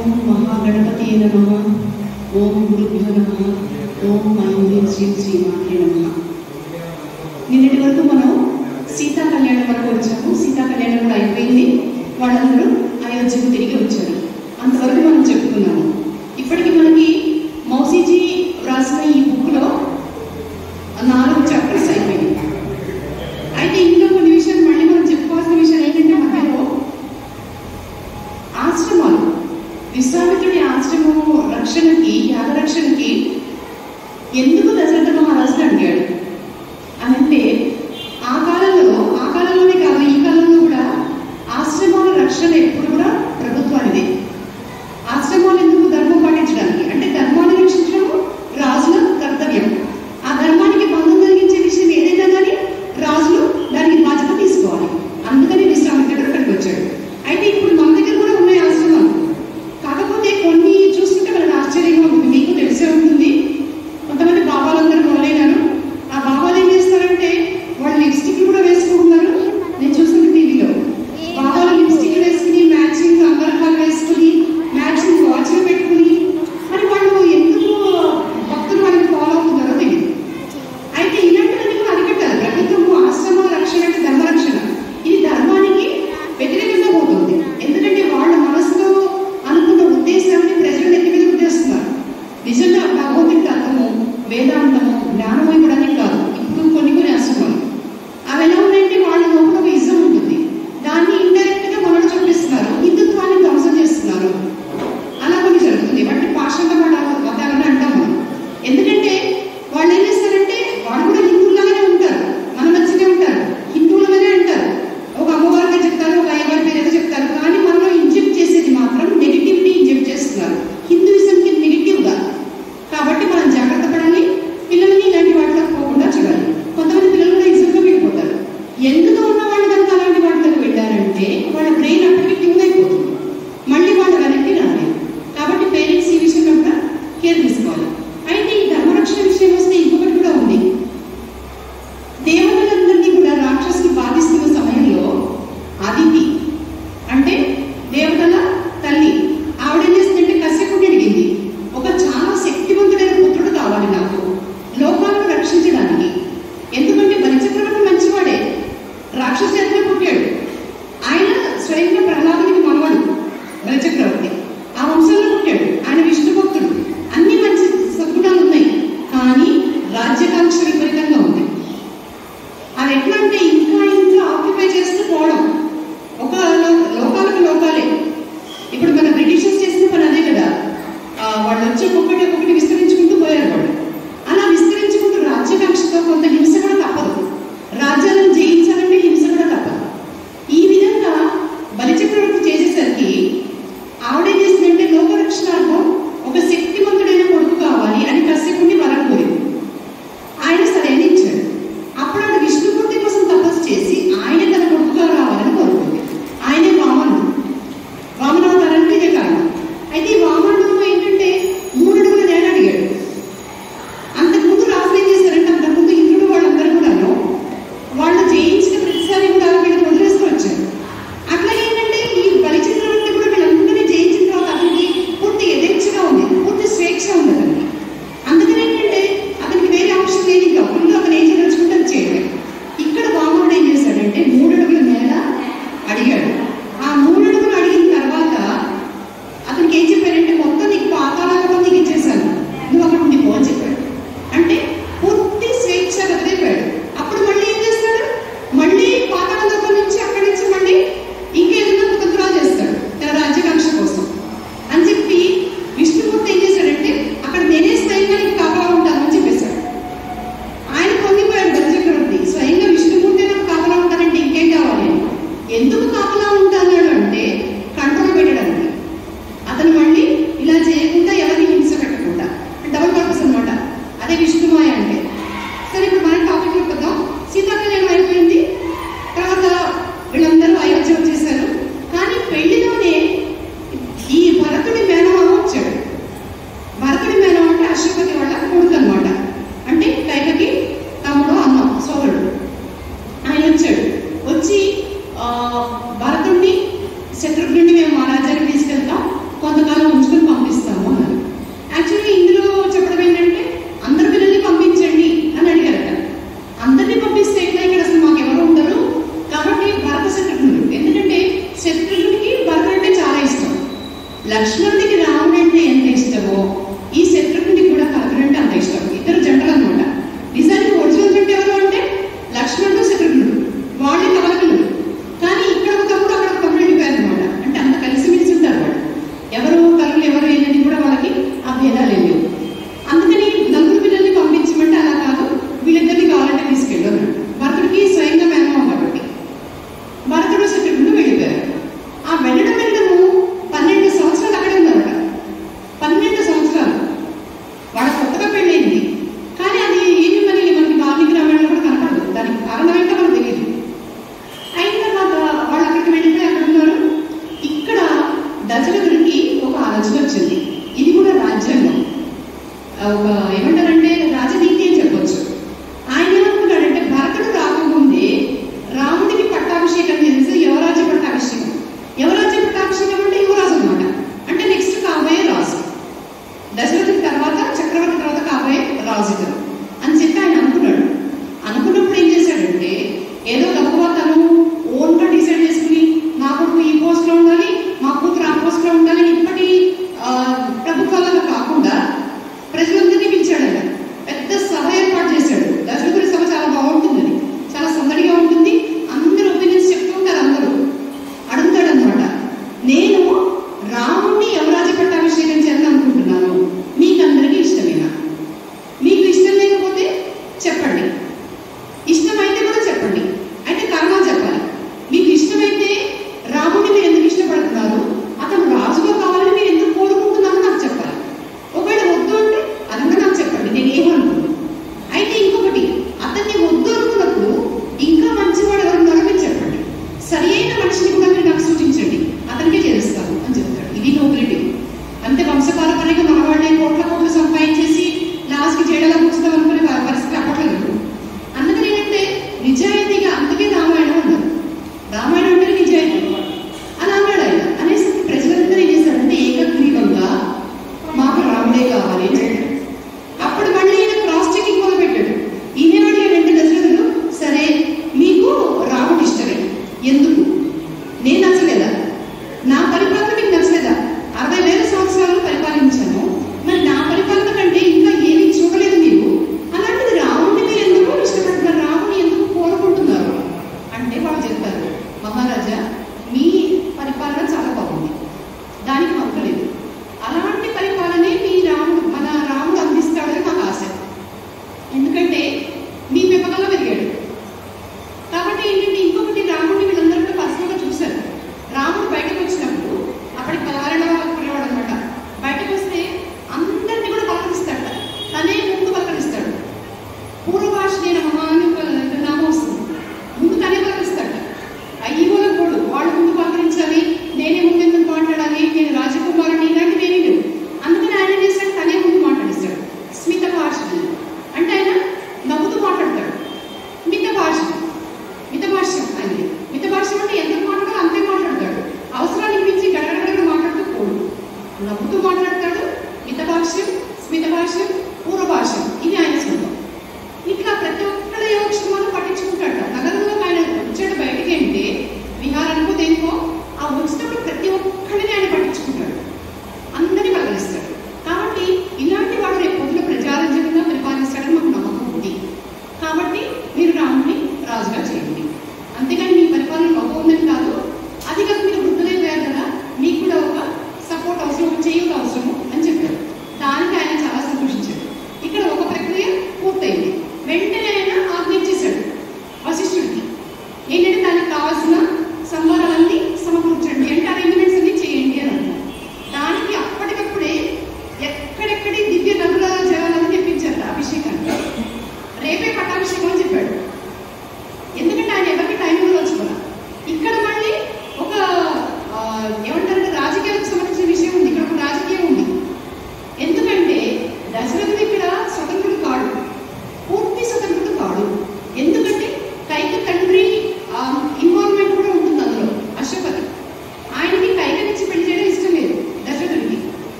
ఓం మహాగణపతి నమః. ఓం గురుభ్యో నమః. ఓం ఐం శ్రీ మాత్రే నమః. నిన్నటి వరకు మనం సీతా కళ్యాణం వరకు వచ్చాము. సీతా కళ్యాణం కూడా అయిపోయింది. వాళ్ళందరూ అయోధ్యకు తిరిగి వచ్చారు. అంతవరకు మనం చెప్పుకున్నాము. ఇప్పటికి మనకి మౌసీజీ రాసిన ఈ బుక్లో 4 చాప్టర్స్ అయిపోయింది. అయితే ఇందులో కొన్ని విషయాలు మళ్ళీ మనం చెప్పుకోవాల్సిన విషయాలు ఏంటంటే, మధ్యలో ఆశ్రమాలు, విశ్వామిత్రుడి ఆశ్రమము రక్షణకి, యాగరక్షణకి ఎందుకు దశరథ మహారాజుని అడిగాడు అని అంటే, ఆ కాలంలోనే కాదు, ఈ కాలంలో కూడా ఆశ్రమాల రక్షణ ఎప్పుడు కూడా ప్రభుత్వానిదే. ఆశ్రమాలు ఎందుకు? ధర్మం పాటించడానికి. అంటే ధర్మాన్ని రక్షించడము రాజుల కర్తవ్యం. ఆ ధర్మానికి భంగం కలిగించే విషయం ఏదైనా కానీ రాజులు దానికి బాధ్యత తీసుకోవాలి. అందుకని విశ్వామిత్రుడు అక్కడికి వచ్చాడు. అయితే ఇప్పుడు మన దగ్గర కూడా ఉన్నాయి ఆశ్రమాలు. కాకపోతే కొన్ని చూస్తుంటే మనకు ఆశ్చర్యంగా ఉంటుంది. మీకు తెలిసే ఉంటుంది, కొంతమంది బాబాలందరూ మొదలైనారు. ఆ బాబాలు ఏం చేస్తారంటే, వాళ్ళు లిప్స్టిక్ కూడా వేసుకుంటున్నారు. నేను చూస్తుంది టీవీలో, బాబాలు లిప్స్టిక్ వేసుకుని, మ్యాచింగ్ అంగరకాలు వేసుకుని, మ్యాచింగ్ వాచ్లు పెట్టుకుని, మరి వాళ్ళు ఎందుకు భక్తులు వాళ్ళని ఫాలో అవుతున్నారో తెలియదు. అయితే ఇలాంటివన్నీ కూడా అరికట్టాలి ప్రభుత్వము. ఆశ్రమ రక్షణ అంటే ధర్మ రక్షణ. ఇది ధర్మానికి వ్యతిరేకంగా పోతుంది. ఎందుకంటే వాళ్ళ మనసులో అనుకున్న ఉద్దేశాన్ని ప్రజలు ఎత్తి మీద ఉద్దేస్తున్నారు. నిజంగా భగవంతుడి తత్వము, వేదాంతము, జ్ఞానం ఇవ్వడానికి కాదు. ఇప్పుడు కొన్ని ఆశ్రమాలు అవి ఎలా ఉన్నాయంటే, వాళ్ళ లోపల ఒక ఇజం ఉంటుంది. దాన్ని ఇండైరెక్ట్ గా మనకు చూపిస్తున్నారు. హిందుత్వాన్ని ధ్వంసం చేస్తున్నారు. అలా కొన్ని జరుగుతుంది. వాటి పాషంగా మతాలని అంటాం మనం. ఎందుకంటే వాళ్ళు ఏం చేస్తారంటే, వాళ్ళు కూడా హిందువులాగానే ఉంటారు, మన మధ్యనే ఉంటారు, హిందువులుగానే అంటారు. ఒక అమ్మవారిగా చెప్తారు, ఒక అయ్యవారి పేరు ఏదో చెప్తారు. కానీ మనలో ఇంజెక్ట్ చేసేది మాత్రం నెగిటివిటీ ఇంజెక్ట్ చేస్తున్నారు, హిందూయిజంకి నెగిటివ్ గా. కాబట్టి మనం జాగ్రత్త పడాలి. పిల్లల్ని ఇలాంటి వాటిలో పోకుండా చూడాలి. కొంతమంది పిల్లలు కూడా ఇజంగా వెళ్ళిపోతారు. ఎందుకు ఉన్న వాళ్ళు కనుక అలాంటి వాటిలోకి వెళ్ళారంటే, వాళ్ళ బ్రెయిన్ అప్పటికి ట్యూన్ అయిపోతుంది. మళ్ళీ వాళ్ళు వెనక్కి రాలేదు. కాబట్టి పేరెంట్స్ ఈ విషయంలో కూడా కేర్ తీసుకోవాలి. అయితే ఈ ధర్మరక్షణ విషయం వస్తే ఇంకొకటి కూడా ఉంది. దేవతలందరినీ కూడా రాక్షసులు బాధిస్తున్న సమయంలో అదితి అంటే దేవతల తల్లి, ఆవిడేం చేస్తుందంటే కశ్యపుడిని అడిగింది, ఒక చాలా శక్తివంతుడైన పుత్రుడు కావాలి నాకు లోకాలను రక్షించడానికి. ఎందుకంటే బలిచక్రవర్తి మంచివాడే, రాక్షస జాతిలో పుట్టాడు. ఆయన స్వయంగా ప్రహ్లాదునికి మనవడు. బలిచక్రవర్తి ఆ వంశంలో పుట్టాడు. ఆయన విష్ణు భక్తుడు. అన్ని మంచి సద్గుణాలు ఉన్నాయి. కానీ రాజ్యాకాంక్ష విపరీతంగా ఉంది. అది ఎట్లా అంటే, ఇంకా ఆక్యుపై చేస్తూ పోవడం. ఒక లోకాలే. ఇప్పుడు మన బ్రిటిషర్స్ చేసిన పని అదే కదా. వాళ్ళు వచ్చి ఒక్కొక్కటి విస్తరించుకుంటూ పోయారు. వాళ్ళు అలా విస్తరించుకుంటూ రాజ్యాకాంక్షతో కొంత హింస కూడా తప్పదు. రాజ్యాలను జయించాలంటే హింస కూడా తప్పదు. ఈ విధంగా బలిచక్రవర్తి చేసేసరికి ఆవిడేం చేసిందంటే, లోకరక్షణార్థం ఒక శక్తివంతుడైన కొడుకు కావాలి అని కశ్యపుడిని వరం కోరింది. ఆయన సరైన ఇచ్చాడు. అప్పుడు ఆవిడ విష్ణుమూర్తి కోసం తపస్సు చేసి ఆయన తన కొడుకుగా రావాలని కోరుకుంది. ఆయనే వామనుడు. వామనావతారానికి ఇదే కారణం. అయితే ఈ వామనుడు ఏంటంటే 3 అడుగుల నేల అడిగాడు. అంతకుముందు రాజులు ఏం చేశారంటే, అంతకుముందు ఇంద్రుడు వాళ్ళందరూ కూడాను వాళ్ళు జయించిన ప్రతిసారి కూడా వీళ్ళని వదిలేస్తూ వచ్చారు. అట్లా ఏంటంటే, ఈ బలిచక్రవర్తి కూడా వీళ్ళందరినీ జయించిన తర్వాత అతనికి పూర్తి యథేచ్ఛగా ఉంది, పూర్తి స్వేచ్ఛ ఉంది అతనికి. అందుకని ఏంటంటే అతనికి వేరే ఆప్షన్ లేదు. ఇంకా ముందు అతను ఏం చేయదలుచుకుంటే అది చేయడమే. ఇక్కడ వామనుడు ఏం చేశాడంటే 3 అడుగుల నేల అడిగాడు. ఆ 3 అడుగులు అడిగిన తర్వాత అతనికి ఏం చెప్పారంటే, మొత్తం నీకు పాతాళలోకం నీకు ఇచ్చేసాను, నువ్వు అక్కడ ఉండి పో అని చెప్పాడు. అంటే పూర్తి స్వేచ్ఛ వదిలేపాడు. అప్పుడు మళ్ళీ ఏం చేస్తాడు, మళ్ళీ పాతాళలోకం నుంచి అక్కడి నుంచి మళ్ళీ ఇంకేదైనా కుతంత్రాలు చేస్తాడు తన రాజ్యాకాంక్ష కోసం అని చెప్పి, విష్ణుమూర్తి ఏం చేశాడంటే, అక్కడ నేనే స్వయంగా నీకు కాపలా ఉంటాను అని చెప్పేశాడు. ఆయన పొంగిపోయాడు బలిచక్రవర్తి. స్వయంగా విష్ణుమూర్తి నాకు కాపలా ఉంటానంటే ఇంకేం కావాలి? ఎందుకు కాపలా ఉంటాను అంటే, కంట్రోల్ పెట్టడానికి. అతను మళ్ళీ ఇలా చేయకుండా ఎవరిని హింస పెట్టకుండా, డబుల్ పర్పస్ అనమాట. అదే విష్ణుమాయ అంటే. సరే, ఇప్పుడు మన టాపిక్ చెప్తాం. సీతాకళ్యాణం అయిపోయింది. తర్వాత వీళ్ళందరూ అయోధ్య వచ్చేసారు. కానీ పెళ్లిలోనే ఈ భరతుడి మేనమామ వచ్చాడు. భరతుడి మేనమామ అంటే అశ్వపతి వాళ్ళ కొడుకు అనమాట. అంటే కైకకి తమ్ముడు, అన్న, సోదరుడు. ఆయన వచ్చాడు. వచ్చి భరతుడిని, శత్రుఘ్నుడిని మేము మా రాజ్యానికి తీసుకెళ్తాం, కొంతకాలం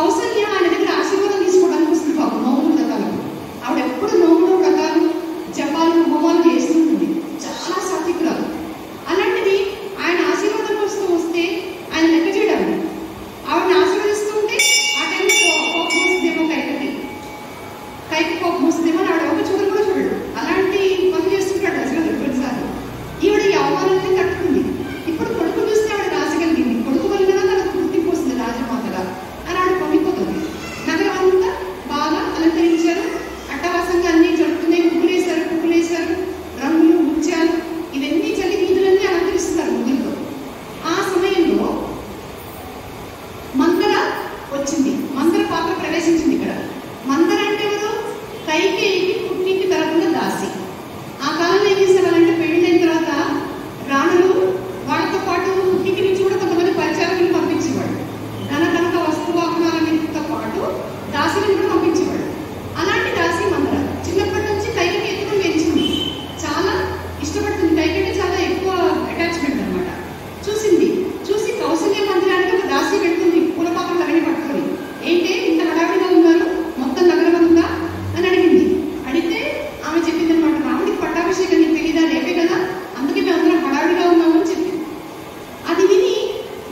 కౌసల్య ఆయన దగ్గర ఆశీర్వాదం తీసుకోవడానికి వస్తుంది పాపం నోములు వ్రతాలకు. ఆవిడ ఎప్పుడు నోములు వ్రతాలు జపాలు హోమాలు చేస్తుంటుంది, చాలా సాత్వికురాలు. అలాంటిది ఆయన ఆశీర్వాదం కోసం వస్తే ఆయన లెక్క చేయడం, ఆవిడని ఆశీర్వదిస్తుంటే ఆ టైంలో కోపం వస్తుందేమో కైకి కోపం వస్తుందేమో అని ఆవిడ ఒక చూడలు కూడా చూడడు. అలాంటి పనులు చేస్తుంటాడు దశరథుడు కొన్నిసార్లు. ఈవిడ ఈ అవమానాన్ని తట్టుకుంది. ఇప్పుడు కొడుకు చూస్తే ఆవిడ రాసగలిగింది, కొడుకు వల్ల తనకు గుర్తింపు వస్తుంది రాజమాతగా అని ఆవిడ పొంగిపోతుంది. నగరం అంతా బాగా అలంకరించారు, అట్టవాసంగా అన్ని జరుగుతున్నాయి, పువ్వులేశారు, రంగులు ముత్యాలు ఇవన్నీ చల్లి వీధులన్నీ అలంకరిస్తున్నారు ముగ్గులతో. ఆ సమయంలో మందర వచ్చింది, మందర పాత్ర ప్రవేశించింది. ఇక్కడ మందర అంటే ఎవరు? కైకేయికి పుట్టింటి తరపున దాసి. ఆ కాలంలో ఏం చేసేవాళ్ళంటే పెళ్ళైన తర్వాత రాణులు వాళ్ళతో పాటు పుట్టింటి నుంచి కూడా కొంతమంది పరిచారకులు పంపించేవాడు. కనుక వస్తువాహనాలన్నింటితో పాటు దాసిని కూడా పంపించేవాడు. అలాంటి దాసి మందర చిన్నప్పటి నుంచి కైకేయి ఎత్తుకుని పెంచింది, చాలా ఇష్టపడుతుంది. కైకేయి చాలా ఎక్కువ అటాచ్మెంట్ అనమాట. చూసి కౌసల్య మందిరానికి ఒక దాసి పెడుతుంది పూల పాత్రలు అవన్నీ పట్టుకొని. ఏంటే ఇంత హడావిడిగా ఉన్నారు, మొత్తం నగరం అంతా అని అడిగింది. అడిగితే ఆమె చెప్పింది అనమాట, రాముడికి పట్టాభిషేకం నీకు తెలీదా, రేపే కదా, అందుకే మేము అందరం హడావిడిగా ఉన్నాము అని చెప్పింది. అది విని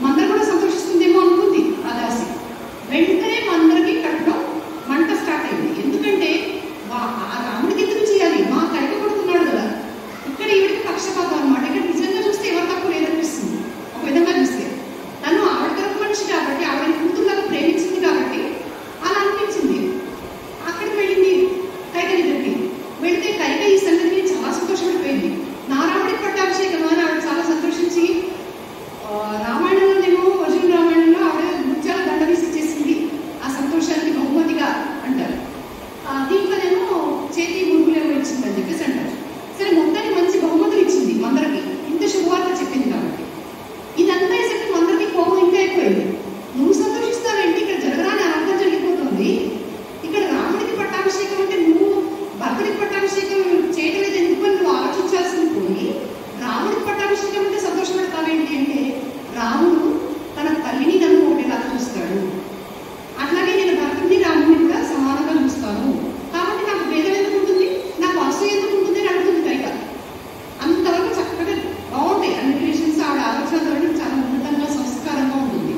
మందర కూడా సంతోషిస్తుందేమో అనుకుంది ఆ దాసి. వెంటనే మందరికి కట్టడం మంట స్టార్ట్ అయింది. ఎందుకంటే రాముడికి ఎందుకు చేయాలి, మా కైక కొడుతున్నాడు కదా. ఇక్కడ ఈవిడికి పక్షపాతం అనమాట. ఇక్కడ నిజంగా చూస్తే ఎవరు తక్కువ లేదనిపిస్తుంది. ఒక విధంగా చూస్తే తను ఆవిడ తరపు మనిషి కాబట్టి, ఆవిడ కూతురులాగా ప్రేమించింది కాబట్టి అలా అనిపించింది. అక్కడికి వెళ్ళింది కైక దగ్గరికి. వెళితే కైక ఈ సంగతిని చాలా సంతోషపడిపోయింది. నా రాముడికి పట్టాభిషేకం అని ఆవిడ చాలా సంతోషించి, రామాయణంలోనేమో అర్జున రామాయణంలో ఆవిడ ముత్యాల దండ వేసి ఇచ్చేసింది ఆ సంతోషానికి బహుమతిగా అంటారు. దీంట్లోనేమో చేతి మురుగులేమో ఇచ్చిందని చెప్పేసి అంటారు. సరే, మొత్తానికి మంచి బహుమతులు ఇచ్చింది మందరికి, ఇంత శుభవార్త చెప్పింది కాబట్టి. ఇదంతా వేసరికి మందరికి కోపం ఇంకా ఎక్కువైంది. నువ్వు సంతోషిస్తావేంటి, ఇక్కడ జరగరాని అనంతం జరిగిపోతుంది. ఇక్కడ రాముడికి పట్టాభిషేకం అంటే నువ్వు భర్తడికి పట్టాభిషేకం చేయడం లేదు ఎందుకు అని నువ్వు ఆలోచించాల్సింది పోయి, రాముడికి పట్టాభిషేకం అంటే సంతోషపడతావేంటి అంటే, రాముడు తన తల్లిని నన్ను ఒకటిలా చూస్తాడు, అట్లాగే నేను భర్తని రాముడిని కూడా సమానంగా చూస్తాను, కాబట్టి నాకు భేదం ఎందుకు ఉంటుంది, నాకు అసూయ ఎందుకు ఉంటుంది అని అడుగుతుంది కైక. అంతవరకు చక్కగా బాగుంటాయి అన్ని రిలేషన్స్. ఆవిడ ఆలోచన చాలా ఉన్నతంగా సంస్కారంగా ఉంటుంది.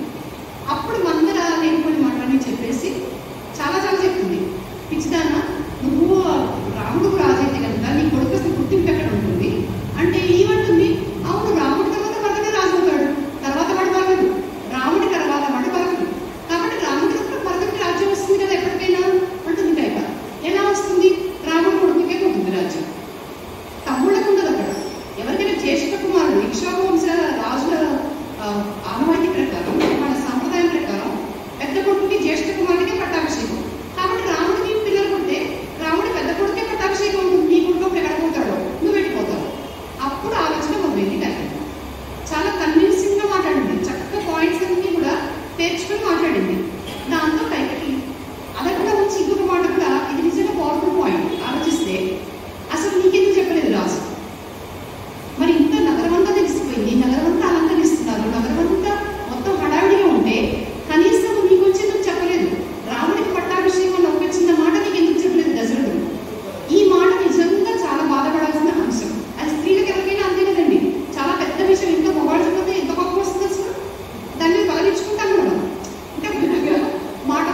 అప్పుడు మందర లేనిపోయిన మాటలని చెప్పేసి చాలా చెప్తుంది. పిచ్చిదాన్న, నువ్వు రాముడు రాజైతే కనుక నీ కొడుకు అసలు గుర్తింపు ఎక్కడ ఉంటుంది అంటే ఏమంటుంది, అవును రాముడి తర్వాత భరతుడే రాజు అవుతాడు, తర్వాత వాడు బలగదు, రాముడి తర్వాత వాడు బలగదు, కాబట్టి రాముడి తర్వాత భరతుడికి రాజ్యం వస్తుంది కదా ఎప్పటికైనా అంటుంది కైక. ఎలా వస్తుంది, రాముడి కొడుకుకే ఉంటుంది రాజ్యం, తమ్ముళ్ళకు ఉండదు. అక్కడ ఎవరికైనా జ్యేష్ఠ కుమారుడు ఇక్ష్వాకు వంశ రాజుల ఆనవాయితీ ప్రకారం, వాళ్ళ సాంప్రదాయం ప్రకారం పెద్ద కొడుకుకి జ్యేష్ఠ కుమారుడికే పట్టాభిషేకం. కాబట్టి రాముడికి పిల్లలు పుడితే రాముడి పెద్ద కొడుకే పట్టాభిషేకం ఉంటుంది. నీ కొడుకు అప్పుడు ఎక్కడిపోతాడో నువ్వు వెళ్ళిపోతావు. అప్పుడు ఆలోచన మొదలైంది కైక. చాలా కన్విన్సింగ్ గా మాట్లాడింది, చక్కగా పాయింట్స్ అన్ని కూడా పేర్చుకొని మాట్లాడింది. దాంతో కైకకి అలా కూడా వచ్చి ఇంకొక మాట కూడా, ఇది నిజంగా పవర్ఫుల్ పాయింట్. ఆలోచిస్తే అసలు నీకెందుకు చెప్పలేదు రాజు, మరి ఇంత నగరం అంతా తెలిసిపోయింది, నగరం అంతా అలంకరిస్తున్నారు, నగరం అంతా మొత్తం హడావిడిగా ఉంటే కనీసం నీకు వచ్చేందుకు చెప్పలేదు, రాముడికి పట్టాభిషేకం అని ఒక చిన్న మాట నీకు ఎందుకు చెప్పలేదు దశరథుడు. ఈ మాట నిజంగా చాలా బాధపడాల్సిన అంశం. అది స్త్రీలకు ఎవరికైనా అంతే కదండి, చాలా పెద్ద విషయం. ఇంకా మొబైల్ చూస్తే ఎంత గొప్ప వస్తుంది అసలు, దాన్ని తొలగించుకుంటాం కూడా. అంటే మాట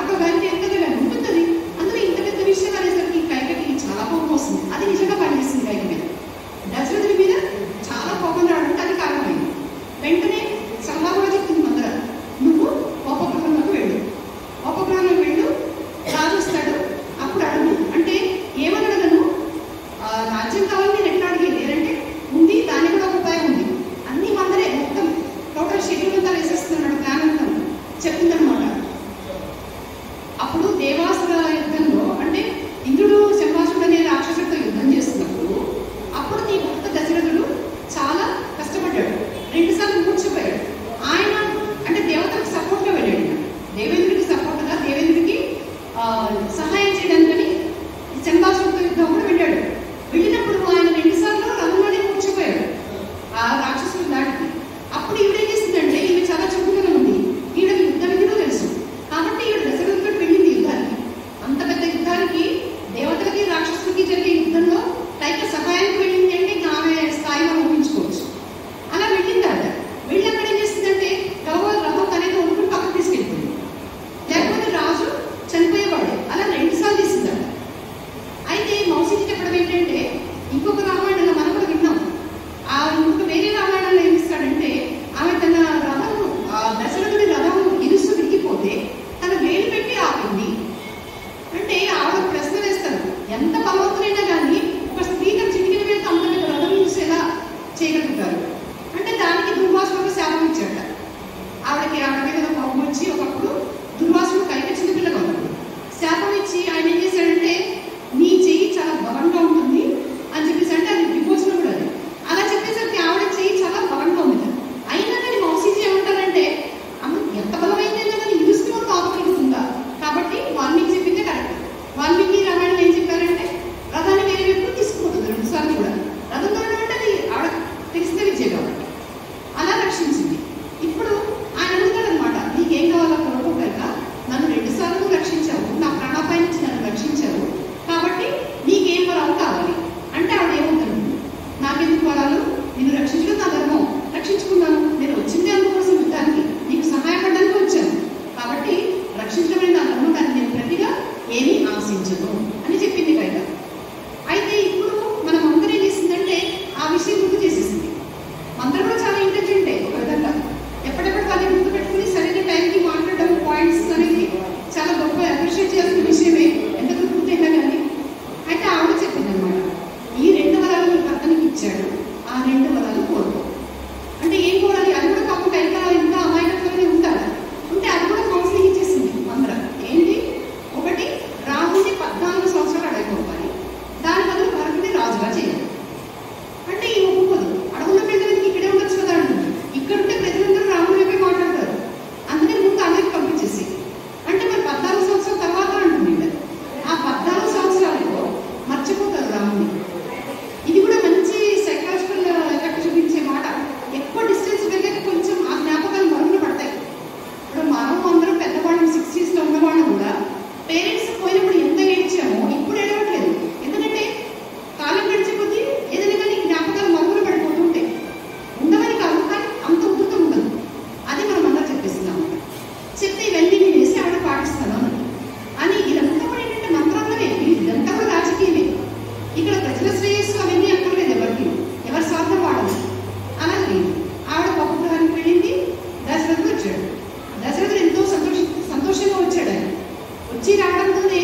వచ్చి రావడంతోనే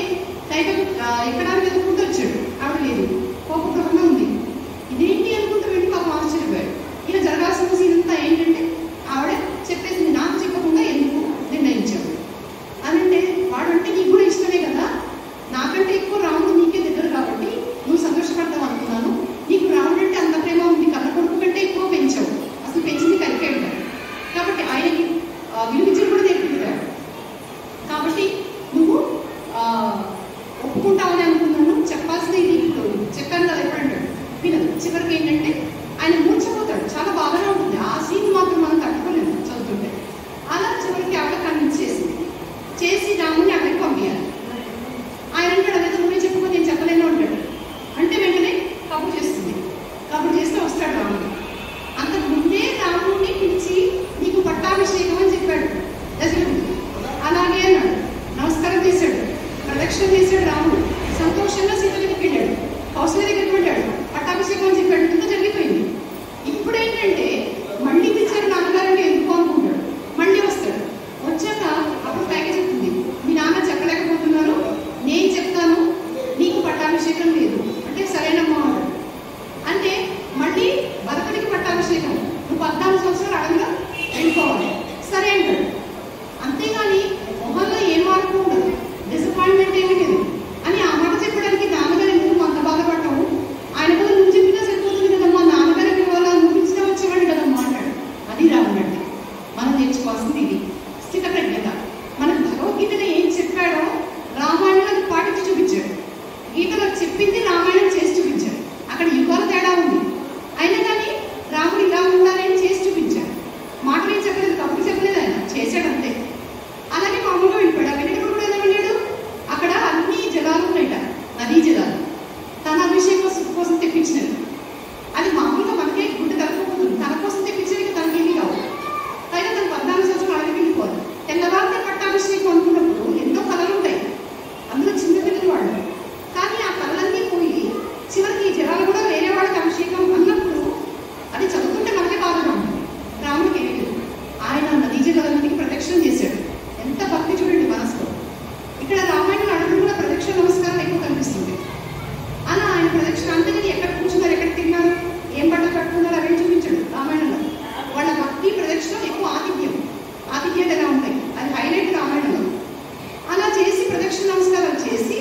ఎక్కడానికి ఎదుర్కొంటూ వచ్చాడు. ఆవిడ లేదు, కోపగ్రహంగా ఉంది. ఇదేంటి అనుకుంటూ వెళ్ళి పాపం ఆశ్చర్యపోయాడు. ఇలా జరగాల్సిన సీన్ అంతా ఏంటంటే ఆవిడ చెప్పేసింది, నాకు చెప్పకుండా ఎందుకు నిర్ణయించాడు అని. అంటే వాడంటే నీకు కూడా ఇష్టమే కదా, నాకంటే ఎక్కువ రాముడు నీకే దగ్గర కాబట్టి నువ్వు సంతోషపడతావు అనుకున్నాను. నీకు రాముడు అంటే అంత ప్రేమ ఉంది, కన్న కొడుకు కంటే ఎక్కువ పెంచావు, అసలు పెంచింది కరికాడు కాబట్టి ఆయనకి విలువించడం కూడా నేర్పుతాడు. కాబట్టి నువ్వు ఒప్పుకుంటావని అనుకున్నాను, చెప్పాల్సింది నీకు చెప్పాను కదా ఎప్పుడంటాడు, వినదు. చివరికి ఏంటంటే ఆయన మూర్చపోతాడు. చాలా బాగానే ఉంటుంది ఆ సీన్, మాత్రం మనం తట్టుకోలేము చదువుతుంటే. అలా చివరికి ఆవిడ కన్విన్స్ చేసి రాముని అక్కడికి పంపించాలి. ఆయన అంటాడు, అదే నువ్వే చెప్పుకో, నేను చెప్పలేను అంటాడు. అంటే వెంటనే కబురు చేస్తుంది. కబురు చేస్తే వస్తాడు రాముడు. అంతకు ముందే రాముడిని పిలిచి నీకు పట్టాభిషేకం అని చెప్పాడు దశరథుడు. అలాగే అన్నాడు, నమస్కారం చేశాడు, ప్రదక్షిణ చేశాడు రాముడు. సంతోషంగా సీత దగ్గరికి వెళ్ళాడు, కౌశల్య దగ్గరికి వెళ్ళాడు, పట్టాభిషేకం అని చెప్పాడు. ఇంత జరిగిపోయింది. ఇప్పుడు ఏంటంటే మళ్ళీ పిలిచారు నాన్నగారిని ఎందుకు అనుకుంటాడు. మళ్ళీ వస్తాడు. వచ్చాక అప్పుడు పైకి చెప్తుంది, మీ నాన్న చెప్పలేకపోతున్నారు, నేను చెప్తాను, నీకు పట్టాభిషేకం లేదు అంటే సరేనమ్మా అన్నాడు. అంటే మళ్ళీ భరతుడికి పట్టాభిషేకం, నువ్వు 14 సంవత్సరాలు అడవిలో వెళ్ళిపోవాలి, సరే అంటాడు. అంతేగాని మొహంలో ఏం మార్పు ఉండదు, డిసప్పాయింట్మెంట్ ఏమీ లేదు. అని ఆ మాట చెప్పడానికి నాన్నగారు ఎందుకు అంత బాధపడ్డావు, ఆయన కూడా నువ్వు చెప్పినా సరిపోతుంది కదమ్మా, నాన్నగారికి ఇవాళ నువ్వు వచ్చేవాడు కదమ్మా అన్నాడు. అది రాముడు అంటే మనం నేర్చుకోవాల్సింది ఇది, స్థితప్రజ్ఞత. మనకు భగవద్గీతలో ఏం చెప్పాడో రామాయణం పాటించి చూపించాడు. గీతలో చెప్పింది రామాయణం చేసి చూపించాడు. అక్కడ యుగాల తేడా ఉంది, అయినా కానీ రాముడు ఇలా ఉండాలని చేసి చూపించాడు. మాటలు ఏం చెప్పలేదు, తప్పుడు చెప్పలేదు, ఆయన చేశాడు అంతే. అలాగే మామూలుగా వెళ్ళిపోయాడు. వెంకటప్పుడు కూడా ఎలా వెళ్ళాడు, అక్కడ అన్ని జలాలు ఉన్నాయట, నదీ జలాలు, తన అభిషేకం కోసం తెప్పించినది. అది మామూలుగా మనకే గుడ్డ తరగకపోతుంది, తన కోసం తెప్పించేది తనకి ఏమీ కావు. పైగా తను 14 సంవత్సరాలు అడవికి వెళ్ళిపోవాలి. తెల్లవారితే పట్టాభిషేకం అనుకున్నప్పుడు ఎన్నో కళలు ఉంటాయి, అందులో చిన్నపిల్లలు వాళ్ళు. కానీ ఆ కళలన్నీ పోయి చివరికి జలాలు కూడా వేరే వాళ్ళకి అభిషేకం అన్నప్పుడు అది చదువుతుంటే మనకే బాధగా ఉంటుంది. రాముడికి ఏమీ లేదు, ఆయన నదీ జలాలన్నిటికీ ప్రదక్షిణ చేశాడు. ఎంత భక్తి చూడండి మనసులో. ఇక్కడ రామాయణం అడుగులు కూడా ప్రదక్షిణ నమస్కారం ఎక్కువ కనిపిస్తుంది. అలా ఆయన ప్రదక్షిణ అంతేగాని ఎక్కడ కూర్చున్నారు, ఎక్కడ తిన్నారు, ఏం బట్టలు కట్టుకున్నారు అవేం చూపించాడు రామాయణంలో. వాళ్ళ భక్తి ప్రదక్షిణ ఎక్కువ ఆతిథ్యతగా ఉంటాయి, అది హైలైట్ రామాయణంలో. అలా చేసి ప్రదక్షిణ నమస్కారాలు చేసి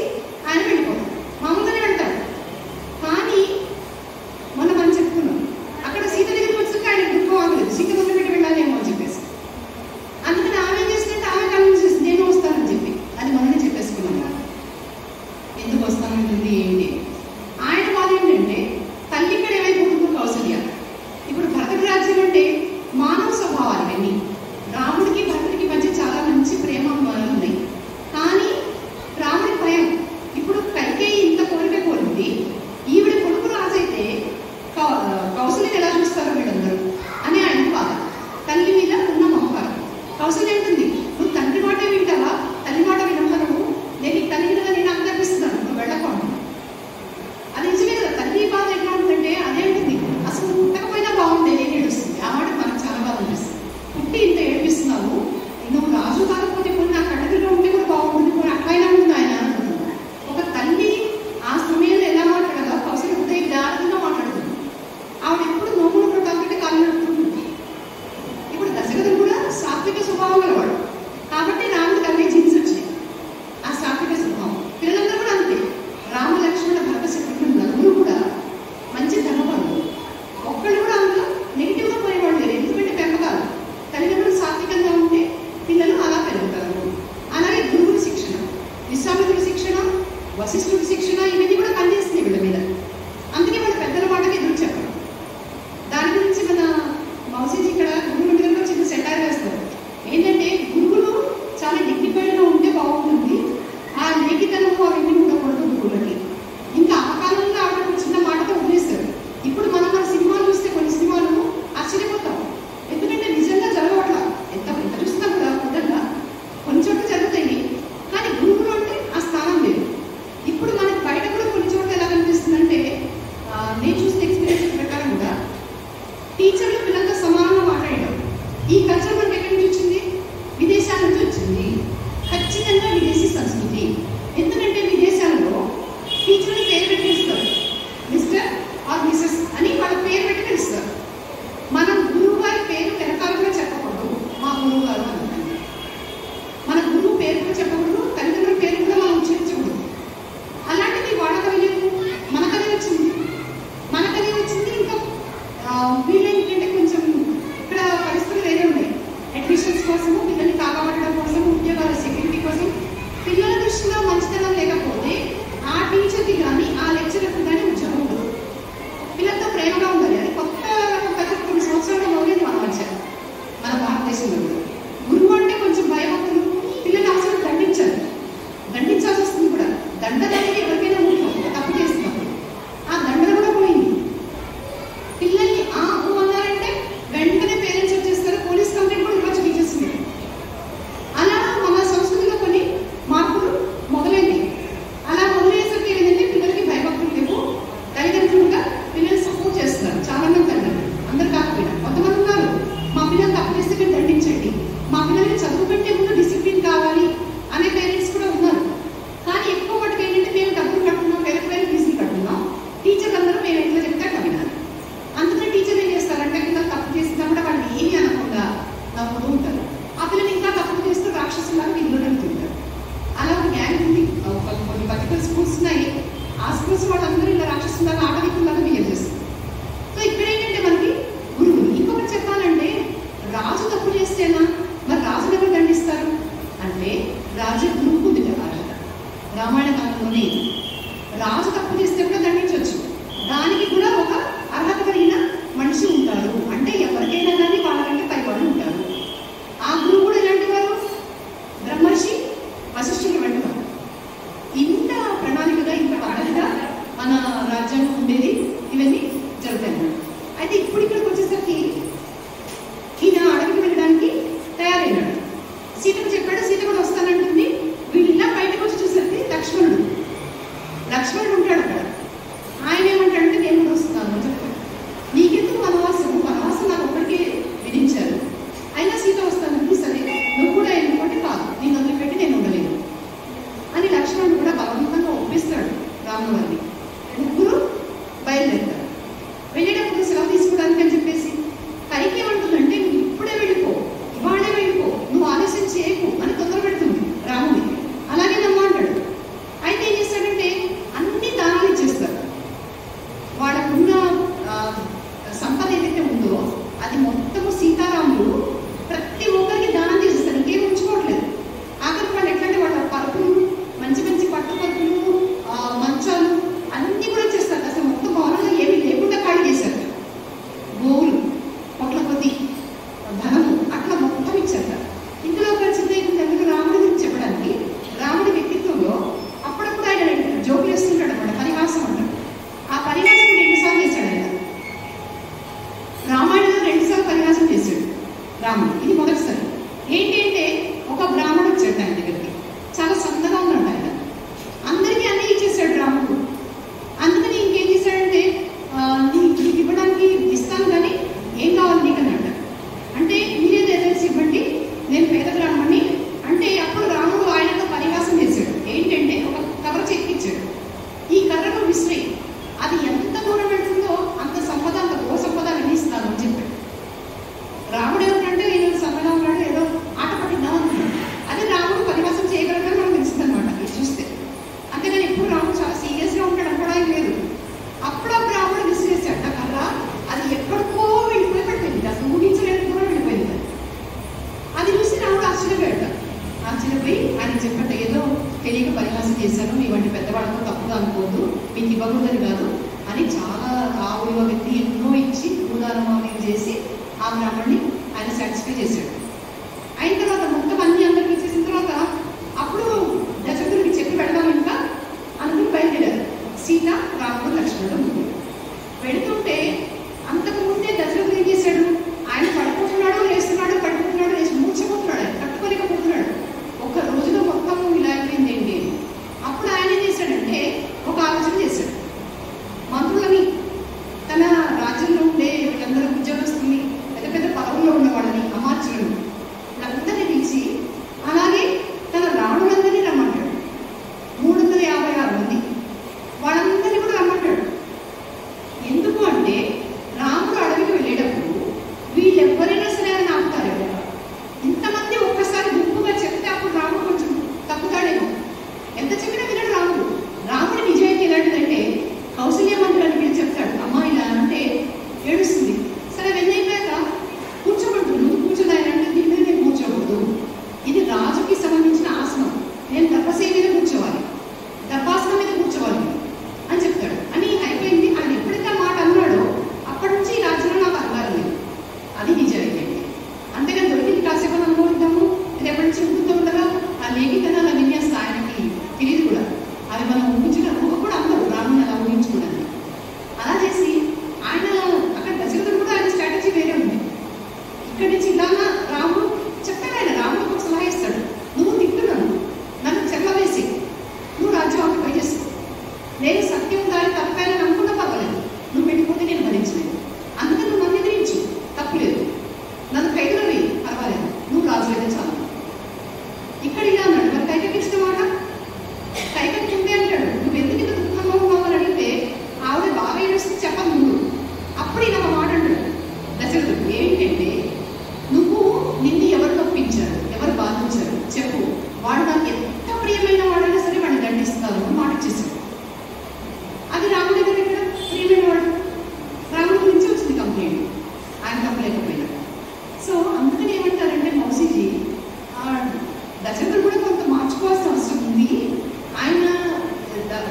ఆయన వెళ్ళిపోతాడు. మామూలుగానే వెళ్తాడు. కానీ మొన్న మనం చెప్పుకున్నాం, అక్కడ సీత దగ్గరికి వచ్చాక ఆయన దుఃఖం ఆగలేదు, సీత ముందు పెట్టి వెళ్ళాలేమో అని చెప్పేసి. అందుకని ఆమె ఏం చేసినట్టు ఆమె కన్విన్స్ చేసి నేను వస్తానని చెప్పి, అది మొన్ననే చెప్పేసుకున్నాను. ఎందుకు వస్తానంటుంది ఏంటి, ఆయన బాధ ఏంటంటే తల్లి ఇక్కడ ఏమైపోతుందో కౌసల్య. ఇప్పుడు భరతుడి రాజ్యం అంటే మానవ స్వభావాలు ఇవన్నీ. రాముడికి భరతుడికి మధ్య చాలా మంచి ప్రేమ ఉన్నాయి. కానీ రాముడి భయం, ఇప్పుడు కైకేయి ఇంత కోరిక కోరింది, ఈవిడ కొడుకు రాజైతే కౌసల్యని ఎలా చూస్తారో వీళ్ళందరూ అని ఆయన బాధ. తల్లి మీద ఉన్న మమకారం. కౌసల్య ఉంటుంది, నువ్వు తండ్రి మాట వింటావా, తల్లి మాట వినమ్మా, నువ్వు నేను ఈ తల్లి కదా నేను అంగర్పిస్తున్నాను, నువ్వు వెళ్ళకుండా. అది నిజమే కదా. తల్లి బాధ ఎట్లా ఉంటుందంటే అదే ఉంటుంది, అసలు పుట్టకపోయినా బాగుండే నేను ఏడుస్తుంది. ఆ మాట మనకు చాలా బాధ అనిపిస్తుంది. పుట్టి ఇంత ఏడిపిస్తున్నావు, నువ్వు రాజు కాకపోతే కొన్ని నా కళ్ళలో ఉంటే కూడా బాగుంటుంది, కొన్ని అట్లయినా ఉంటుంది ఆయన అనుకుంటున్నాను. ఒక తల్లి ఆ సమయంలో ఎలా మాట్లాడదా, కౌసల్య హృదయ విదారంగా మాట్లాడుతుంది. ఆవిడ ఎప్పుడు నోములు కొట్టాలంటే కాళ్ళు నడుపుతుంది. ఇప్పుడు దశరథుడు కూడా సాత్విక స్వభావం గలవాడు కాబట్టి రాముడికి అన్నీ జీన్స్ వచ్చినాయి, ఆ సాత్విక స్వభావం. పిల్లలందరూ కూడా అంతే. రామ లక్ష్మణ భరత శత్రుఘ్నులు నలుగురు కూడా మంచి ధర్మపరులు. ఒక్కళ్ళు కూడా అందులో నెగిటివ్గా పోయేవాళ్ళు లేరు. ఎందుకంటే పెంపకాలు తల్లిదండ్రులు సాత్వికంగా ఉంటే పిల్లలు అలా పెరుగుతారు. అలాగే గురువుల శిక్షణ, విశ్వామిత్రుడి శిక్షణ, వశిష్ఠుడి శిక్షణ, ఇవన్నీ కూడా పనిచేస్తున్నాయి వీళ్ళ మీద. అందుకే వాళ్ళ పెద్దల మాటకి ఎదురు చెప్పడం. దాని గురించి మన మౌసీజీ ఇక్కడ గురువు మందిరంలో చిన్న సెటార్ వేస్తారు. ఏంటంటే గురువులు చాలా డిగ్నిఫైడ్గా ఉంటే బాగుంటుంది, ఆ లేఖితనము అవన్నీ ఉండకూడదు గురువులకి. ఇంకా ఆ కాలంలో ఆవిడ చిన్న మాటతో వదిలేస్తారు. ఇప్పుడు మనం మన సినిమాలు చూస్తే కొన్ని సినిమాలు ఆశ్చర్యపోతాం, ఎందుకంటే నిజంగా జరగవట్లా. ఎంత చూసినా కూడా కుదరగా కొన్ని చోట్ల జరుగుతాయి, కానీ గురువులు అంటే ఆ స్థానం లేదు. ఇప్పుడు మనకి బయట కూడా కొన్ని చోట్ల ఎలా కనిపిస్తుందంటే, నేను చూసిన ఎక్స్పీరియన్స్ ప్రకారం కూడా టీచర్లు పిల్లలతో సమానంగా మాట్లాడడం. ఈ కల్చర్ మనకి ఎక్కడి నుంచి వచ్చింది, విదేశాల నుంచి వచ్చింది. ఖచ్చితంగా విదేశీ సంస్కృతి. పేరు కూడా చెప్పకూడదు, తల్లిదండ్రుల పేరు కూడా మనం ఉచ్చరించకూడదు. అలాంటిది వాళ్ళకవి లేదు, మనకదే వచ్చింది. ఇంకా వీళ్ళు ఏంటంటే కొంచెం ఇక్కడ పరిస్థితులు వేరే ఉన్నాయి. అడ్మిషన్స్ కోసము, పిల్లల్ని కాపాడడం కోసం, ఉద్యోగాల సెక్యూరిటీ కోసం పిల్లల దృష్టిలో మంచితనం లేకపోతే ఆ టీచర్కి కానీ ఆ లెక్చరర్కి కానీ ఉద్యోగం ఉండదు. పిల్లలతో ప్రేమగా ఉండాలి. అది కొత్త కొన్ని సంవత్సరాలు మౌలేదు మన మధ్య, మన భారతదేశంలో. గురువు అంటే కొంచెం భయభక్తులు, పిల్లలు అవసరం దండించాల్సి వస్తుంది కూడా. దండన అనేది ఎవరికైనా ఉంటుంది, తప్పు చేస్తున్నప్పుడు ఆ దండన కూడా పోయింది. పిల్లల్ని అన్నారంటే వెంటనే పేరెంట్స్ వచ్చేస్తారు, పోలీస్ కంప్లైంట్ కూడా ఇవ్వచ్చు టీచర్స్ మీద. అలా మన సంస్కృతిలో కొన్ని మార్పులు మొదలైంది. అలా మొదలయ్యేసరికి ఏంటంటే పిల్లలకి భయభక్తులు లేవు. తల్లిదండ్రులుగా పిల్లలు సపోర్ట్ చేస్తున్నారు చాలా మంది తల్లిదండ్రులు, అందరు కాకపోయినా. కొంతమంది ఉన్నారు, మా పిల్లలు తప్పు చేస్తే మీరు దండించండి, మా పిల్లల్ని చదువు పెట్టే ముందు డిసిప్లిన్ కావాలి అనే పేరెంట్స్ కూడా ఉన్నారు. కానీ ఎక్కువ మటుకు ఏంటంటే మేము డబ్బులు కట్టుకున్నాం, వేరే ఫీజులు కట్టుకున్నాం, టీచర్లు అందరూ మేము ఎట్లా చెప్తే అట్లా వినాలి. అందుకని టీచర్లు ఏం చేస్తారంటే పిల్లలు తప్పు చేసినా కూడా వాళ్ళు ఏమి అనకుండా నవ్వుతూ ఉంటారు. ఆ పిల్లలు ఇంకా తప్పు చేస్తూ రాక్షసులాగా ఇల్లు నడుతుంటారు. అలా ఒక గ్యాంగ్ ఉంది, కొన్ని పర్టికులర్ స్కూల్స్ ఉన్నాయి. ఆ స్కూల్స్ వాళ్ళందరూ ఇలా రాక్షసులాగా ఆటవికులాగా బిహేవ్ చేస్తారు. సో ఇక్కడ ఏంటంటే మనకి గురువులు. ఇంకొకటి చెప్పాలంటే రాజు తప్పు చేస్తేనా మరి రాజులు ఎవరు దండిస్తారు అంటే రాజు గురువు ఉంది కదా. రామాయణ కాలంలోనే రాజు తప్పు చేస్తే కూడా దండించవచ్చు. దానికి కూడా ఒక అర్హత కలిగిన మనిషి ఉంటారు. అంటే ఎవరికైనా కానీ వాళ్ళకంటే పై వాళ్ళు ఉంటారు. ఆ గురువు కూడా ఎలాంటి వారు? బ్రహ్మర్షి వశిష్ఠులు వంటి వారు. ఇంత ప్రణాళికగా, ఇంత పద్ధతిగా మన రాజ్యాంగం ఉండేది. ఇవన్నీ జరుగుతాయి. అయితే ఇప్పుడు ఇక్కడికి వచ్చేసరికి ఈయన అడవికి వెళ్ళడానికి తయారైనాడు. సీతకు చెప్పాడు, సీత కూడా వస్తానంటుంది. వీళ్ళు ఇలా బయటకు వచ్చి చూసరికి లక్ష్మణుడు ఉంటాడు అక్కడ. ఆయన ఏమంటాడంటే నేను కూడా వస్తున్నాను అని చెప్తాడు. నీకెందుకు వనవాసం నాకు ఒక్కడికే విధించారు, అయినా సీత వస్తానంటే సరే నువ్వు కూడా ఎందుకంటే కాదు, నేను వదిలిపెట్టి నేను ఉండలేను అని లక్ష్మణుడు కూడా బలవంతంగా ఒప్పిస్తాడు రాముల వారిని. ముగ్గురు బయలుదేరుతారు. వెళ్ళేటప్పుడు సెలవు తీసుకోవడానికి అని చెప్పేసి కైకి ఏమంటుందంటే నువ్వు ఇప్పుడే వెళ్ళిపో, ఇవాళే వెళ్ళిపో, నువ్వు ఆలస్యం చేయకు అని తొందర పెడుతుంది రాముని. అలాగే నమ్మంటాడు. అయితే ఏం చేస్తాడంటే అన్ని దానాలు ఇచ్చేస్తారు. వాళ్ళకున్న సంపద ఏదైతే ఉందో అది మొత్తము సీతారాములు ప్రతి ఒక్కరికి దానం చేసేస్తారు. ఇంకేం ఉంచుకోవట్లేదు. ఆఖరికి వాళ్ళు ఎట్లంటే వాళ్ళ పరుపులు, మంచి మంచి పట్టు పరుపులు, మంచాలు అన్నీ కూడా ఇచ్చేస్తారు. అసలు మొత్తం భవనంలో ఏమీ లేకుండా ఖాళీ చేశారు. గోవులు, పొట్ల కొద్ది ధనము అట్లా మొత్తం ఇచ్చారు. ఇందులో ఒక చిన్న తెలుగు రాముడి గురించి చెప్పడానికి, రాముడి వ్యక్తిత్వంలో అప్పుడప్పుడు ఆయన జోకులు వేస్తుంటాడు అన్నమాట. పరిహాసం అంటాడు. ఆ పరిహాసం 2 సార్లు చేశాడు ఆయన. రామాయణంలో 2 సార్లు పరిహాసం చేశాడు రాముడు. ఇది మొదటిసారి. ఏంటి అంటే ఒక బ్రాహ్మణుడు వచ్చాడు ఆయన దగ్గరికి. చాలా సన్నగా ఉన్నాడు ఆయన. అందరికీ అన్నీ ఇచ్చేసాడు రాముడు. అందుకని ఇంకేం చేశాడంటే నీకు ఇవ్వడానికి ఇస్తాను కానీ ఏం కావాలి నీకు అని అంటారు. అంటే మీరే తెలిసి ఇవ్వండి, నేను పేద బ్రాహ్మణ్ణి అంటే. అప్పుడు రాముడు ఆయనతో పరిహాసం చేశాడు. ఏంటంటే ఒక కర్ర చెక్కిచ్చాడు. ఈ కర్రను విసిరి అది ఎంత దూరం వెళ్తుందో అంత సంపద, అంత గో సంపద అన్ని ఇస్తాను అని చెప్పాడు. రాముడు ఏమిటంటే నేను సన్నగా ఉన్నాడు, ఏదో ఆట పట్టిద్దాం అనుకున్నాడు. అదే రాముడు పరిహాసం చేయగలగని మనకు తెలుస్తుంది అనమాట ఇది చూస్తే. అంతేగాని ఎప్పుడు రాముడు చాలా సీరియస్గా ఉంటాడు అనుకోవడానికి లేదు. అప్పుడప్పుడు రాముడు విసిరేసాడు కర్ర. అది ఎక్కడికో వెళ్ళిపోయి పడిపోయింది. అసలు ఊహించలేదు కూడా వెళ్ళిపోయింది. అది చూసి రాముడు ఆశ్చర్యపోయి ఆయన చెప్పండి, ఏదో తెలియక పరిహాసం చేశాను, మీ వంటి పెద్దవాళ్ళతో తప్పుగా అనుకోవద్దు, మీకు ఇవ్వకూడదని కాదు అని చాలా ఆవుల వ్యక్తి ఎన్నో ఇచ్చి భూదానం చేసి ఆ బ్రాహ్మణ్ణి ఆయన సాటిస్ఫై చేశాడు. అయిన తర్వాత మొత్తం అన్ని అందరికి ఇచ్చేసిన తర్వాత అప్పుడు దశరథుడికి చెప్పి పెడదాం ఇంకా అందరూ బయలుదేరారు. సీత, రాముడు, లక్ష్మణుడు ముగ్గురు వెళుతుంటే అంతకు ముందే దశరథుడు ఏం చేశాడు? ఆయన పడిపోతున్నాడు, లేస్తున్నాడు, పడిపోతున్నాడు, లేచి మూర్చపోతున్నాడు. ఆయన తట్టుకోలేకపోతున్నాడు. ఒక రోజులో మొత్తం ఇలా అయిపోయింది ఏంటి. అప్పుడు ఆయన ఏం చేశాడంటే ఒక ఆలోచన చేశాడు. మంత్రులని, తన రాజ్యంలో ఉండే వీళ్ళందరూ ఉద్యోగస్తుల్ని, పెద్ద పెద్ద పదవుల్లో ఉన్న వాళ్ళని, అమాత్యులను ఆ లేఖితనాలు విన్యాసం ఆయనకి తెలియదు కూడా. అవి మనం ఊహించడం కూడా అందరూ రాముని అలా ఊహించుకున్నది. అలా చేసి ఆయన అక్కడ దశరథుడు కూడా ఆయన స్ట్రాటజీ వేరే ఉంది. ఇక్కడి నుంచి ఇలాగా రాముడు చెప్పాడు, ఆయన రాముడికి ఒక సలహా ఇస్తాడు, నువ్వు తింటున్నాను, నన్ను చెల్ల వేసి నువ్వు రాజ్యం ఆక్యుపై చేసుకో, నేను సత్యం దారి తప్పాలని అనుకున్నా పర్వాలేదు, నువ్వు పెట్టిపోతే నేను భరించలేదు, అందుకని నువ్వు నన్ను ఎదిరించు, తప్పులేదు, నన్ను ఖైదులో వేయి పర్వాలేదు, నువ్వు రాజులైతే చాలు. ఇక్కడ ఇలా అన్నాడు. మరి కైకకి ఇష్టం మాట, కైకకి ఉంది అంటాడు, నువ్వు ఎందుకు ఇంత దుఃఖంగా ఉన్నావు అని అడిగితే ఆవిడ బాగా ఏడుస్తుంది చెప్పాలి ముందు. అప్పుడు ఇలా మాట అంటాడు దశరథుడు, ఏంటంటే నువ్వు నిన్ను ఎవరు తప్పించారు, ఎవరు బాధించారు చెప్పు, వాడు నాకు ఎంత ప్రియమైన వాడైనా సరే వాడిని దండిస్తాను అని మాట ఇచ్చేసాడు. అది రాముడి దగ్గర ఇక్కడ ప్రియమైన వాడు, రాముడి గురించి వచ్చింది కంప్లైంట్, ఆయన తప్పలేకపోయినా. సో అందుకని ఏమంటారంటే మౌసీజీ దశరథుడు కూడా కొంత మార్చుకోవాల్సిన అవసరం ఉంది. ఆయన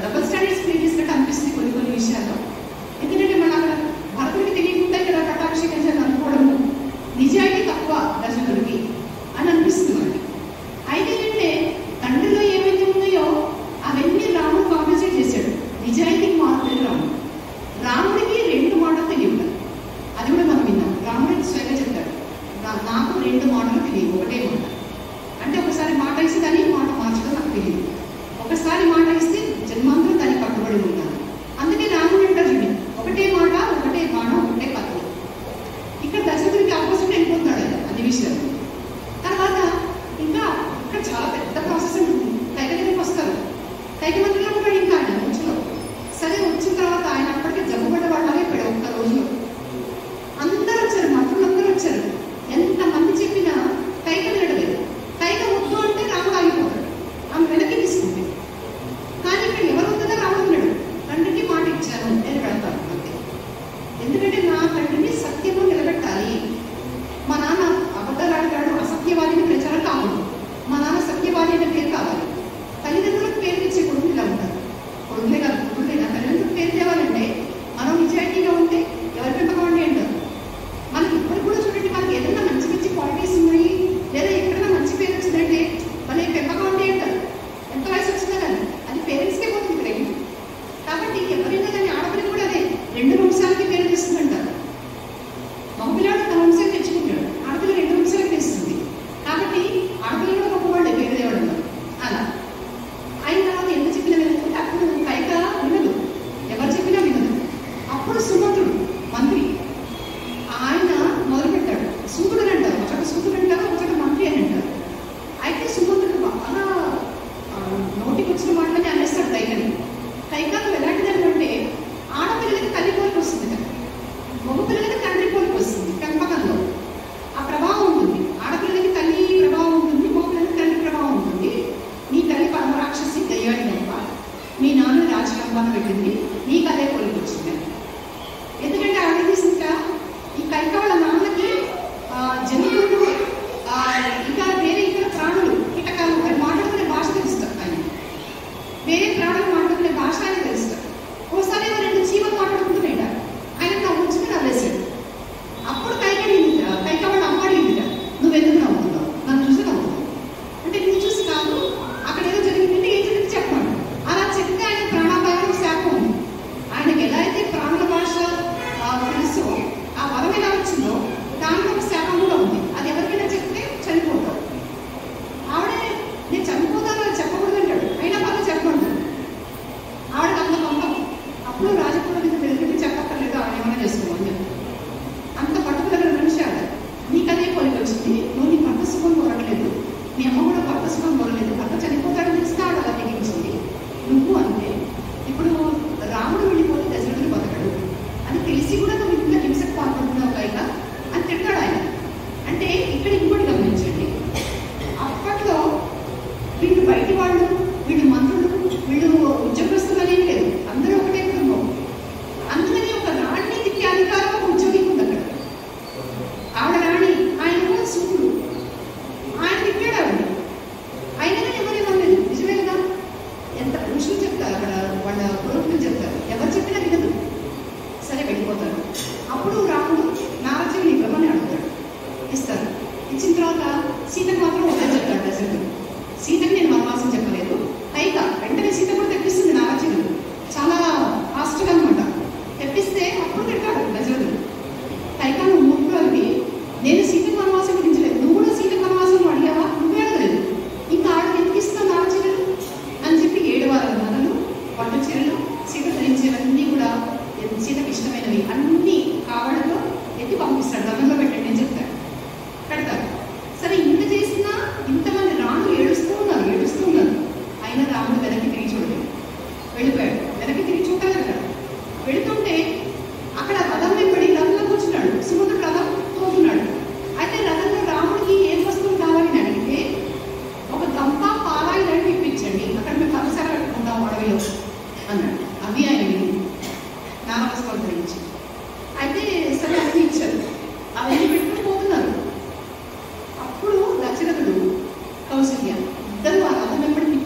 డబుల్ స్టాండర్డ్స్ క్రియేట్ చేసినట్టు అనిపిస్తుంది కొన్ని విషయాల్లో. ఎందుకంటే మన అక్కడ భరతుడికి తెలియకుండా ఇక్కడ పట్టాభిషేకం చేయాలని అనుకోవడము, నిజాయితీ తక్కువ దశరథుడికి అని అనిపిస్తుంది. అయితే ఏంటంటే తండ్రిలో ఏమైతే ఉన్నాయో అవన్నీ రాముడు కాంపెన్సేట్ చేశాడు. నిజాయితీకి మాత్రమే రాముడికి 2 మాటలు తెలియదు, అది కూడా మనం విన్నాం. రాముడికి స్వయంగా చెప్తాడు, నాకు 2 మాటలు తెలియదు, ఒకటే మాట. అంటే ఒకసారి మాట ఇస్తే దాన్ని మాట మార్చడం నాకు తెలియదు, ఒకసారి మాట ఇస్తే జన్మాంతరం దాన్ని కట్టుబడి ఉంటాను. అందుకే రాముడు అంటారు చూడండి, ఒకటే మాట, ఒకటే బాణం, ఒకటే పత్రం. ఇక్కడ దశరథుడికి ఆపోజిట్ వెళ్ళిపోతున్నాడు ఆయన అన్ని విషయాలు. తర్వాత ఇంకా ఇక్కడ చాలా పెద్ద ప్రాసెస్ ఉంటుంది. కైక దగ్గరికి వస్తారు, కైక మంత్రిలో ఉంటాడు ఇంకా ఆయన మంచులో. సరే వచ్చిన తర్వాత ఆయన అప్పటికే జబ్బుపడ్డ వాళ్ళనే ఇక్కడ ఒక్క రోజులో అందరూ వచ్చారు, మంత్రులందరూ వచ్చారు. ఎంతమంది చెప్పినా కైక వినడలేదు. కైక వద్దు అంటే రాముడు ఆగిపోతాడు, ఆమె వెనక్కి తీసుకుంటే. కానీ ఇక్కడ ఎవరు వద్దుగా రాముడు ఉన్నాడు, తండ్రికి మాట ఇచ్చాను నేను పెడతాను అంతే. ఎందుకంటే నా తండ్రిని సత్యము నిలబెట్టాలి. మా నాన్న అబద్ధాలు ఆడతాడు, అసత్యవాదిని ప్రచారం కాకూడదు, మా నాన్న సత్యవాది అనే పేరు కావాలి. తల్లిదండ్రులకు పేరు ఇచ్చే కొడుకులు ఇలా ఉంటారు, కొడుకులే కాదు కొడుకులైనా తల్లిదండ్రులకు పేరు తేవాలంటే మనం నిజాయితీగా ఉంటే ఎవరి పెంపకండి అంటారు. మనకి ఇప్పుడు కూడా చూడండి, మనకి ఏదైనా మంచి మంచి క్వాలిటీస్ ఉన్నాయి లేదా ఎక్కడైనా మంచి పేరు వచ్చిందంటే మన పెంపకండి అంటారు. ఎంత వయసు వచ్చినా కానీ అది పేరెంట్స్కే పోతుంది క్రెడిట్. కాబట్టి ఎవరైనా కానీ ఆడపిల్లలు కూడా అదే 2 నిమిషాలకి పేరు తెస్తుందంటారు. మగపిల్లాడు తన వంశాన్ని తెచ్చుకుంటాడు, ఆడపిల్ల 2 నిమిషాలకి తెస్తుంది. కాబట్టి ఆడపిల్లలు కూడా గొప్పవాళ్ళే పేరు తేవడంలో. అలా ఆయన తర్వాత ఎంత చెప్పినా వినకపోతే అప్పుడు కైక వినదు, ఎవరు చెప్పినా వినదు. అప్పుడు సుమంతుడు మంత్రి ఆయన మొదలు పెట్టాడు. సూతుడు అని అంటారు, ఒక చోట సూతుడు అంటారు, ఒక చోట మంత్రి అని అంటారు. అయితే సుమంతుడు బాగా నోటికి వచ్చిన మాటలని అనేస్తాడు కైకని. కైకకు ఎలాంటిదని అంటే ఆడపిల్లలకి తల్లి పోలికి వస్తుంది కదా, మగపిల్లలకి తండ్రి పోలికి వస్తుంది. పెంపకంలో ఆ ప్రభావం ఉంటుంది. ఆడపిల్లలకి తల్లి ప్రభావం ఉంటుంది, మగపిల్లలకి తండ్రి ప్రభావం ఉంటుంది. నీ తల్లి పరమరాక్షసి దయ్యాడి తప్ప, మీ నాన్న రాజరంభాన్ని పెట్టింది, నీకు అదే పోలికి వచ్చింది. ఎందుకంటే ఆడేసింట ఈ కైక వాళ్ళ నాన్నకి జంతువులు ఇంకా వేరే ఇక్కడ ప్రాణులు కీటకాలు అవి మాట్లాడుకునే భాష తెలుస్తారు. ఆయన వేరే ప్రాణులు మాట్లాడుకునే భాష అని తెలుస్తారు. ఒకసారి 2 చీమలు మాట్లాడుకుంటున్నాయి, ఆయన నా ఉంచుకుని నవ్వేశాడు. అప్పుడు కైక వాళ్ళ అమ్మ అడిగిందిట, నువ్వెందుకు నవ్వుతున్నావు, నన్ను చూసి నవ్వుతున్నావు అంటే నువ్వు చూసి కాదు, అక్కడ ఏదో జరిగిందంటే ఏం జరిగింది చెప్పాడు. అలా చెప్తే ఆయన ప్రాణాపాయం శాపం ఉంది. ఆయనకి ఎలా అయితే ప్రాణుల భాష తెలుసో ఆ వరం ఎలా వచ్చిందో దాంట్లో ఒక శాపం కూడా ఉంది. అది ఎవరికైనా చెప్తే చనిపోతాడు. ఆవిడే నేను చనిపోతాను అని చెప్పకూడదు అంటాడు, అయినా పర్లేదు చెప్పమంటాడు. ఆవిడకి అంత పంపం. అప్పుడు రాజకీయ మీద వెళ్తుంటే చెప్పక్కర్లేదు, ఆవిడ ఏమైనా చేసుకోమని చెప్తాడు. అంత పట్టుకున్న మనిషి ఆవిడ. నీకు అదే పోలికి వచ్చింది, నువ్వు నీ భర్త సుఖం కోరట్లేదు, మీ అమ్మ కూడా భర్త సుఖం కోరలేదు, భర్త చనిపోతాడని తెలిస్తే ఆవిడ అలా తెగించింది. నువ్వు అంతే. ఇప్పుడు రాముడు వెళ్ళిపోతే దశరథుడు బతకడు అని తెలిసి కూడా నువ్వు ఇంట్లో హింసకు పాల్పడుతున్నావు కైక అని తిట్టాడు ఆయన. అంటే ఇక్కడ ఇంకోటి గమనించండి, అప్పట్లో వీళ్ళు బయటి వాళ్ళు, వీళ్ళు మంత్రులు, వీళ్ళు ఉద్యోగస్తులు అనేది లేదు, అందరూ ఒకటే కుటుంబం. అందుకని ఒక రాణిని తిట్టే అధికారం ఒక ఉద్యోగికి ఉంది అక్కడ. ఆవిడ రాణి, ఆయన కూడా సూర్యుడు, ఆయన తిట్టాడు ఆవిడ. అయినా ఎవరేమనలేదు, నిజమే కదా. ఎంత పురుషులు చెప్తారు అక్కడ, వాళ్ళ పురోహితులు చెప్తారు, ఎవరు చెప్పినా వినదు. సరే వెళ్ళిపోతారు. అప్పుడు రాముడు నారజీ నీ బ్రహ్మని అడుగుతాడు, ఇస్తారు. ఇచ్చిన తర్వాత సీతకు మాత్రం ఒకటే చెప్తాడు దశరథుడు. సీతకి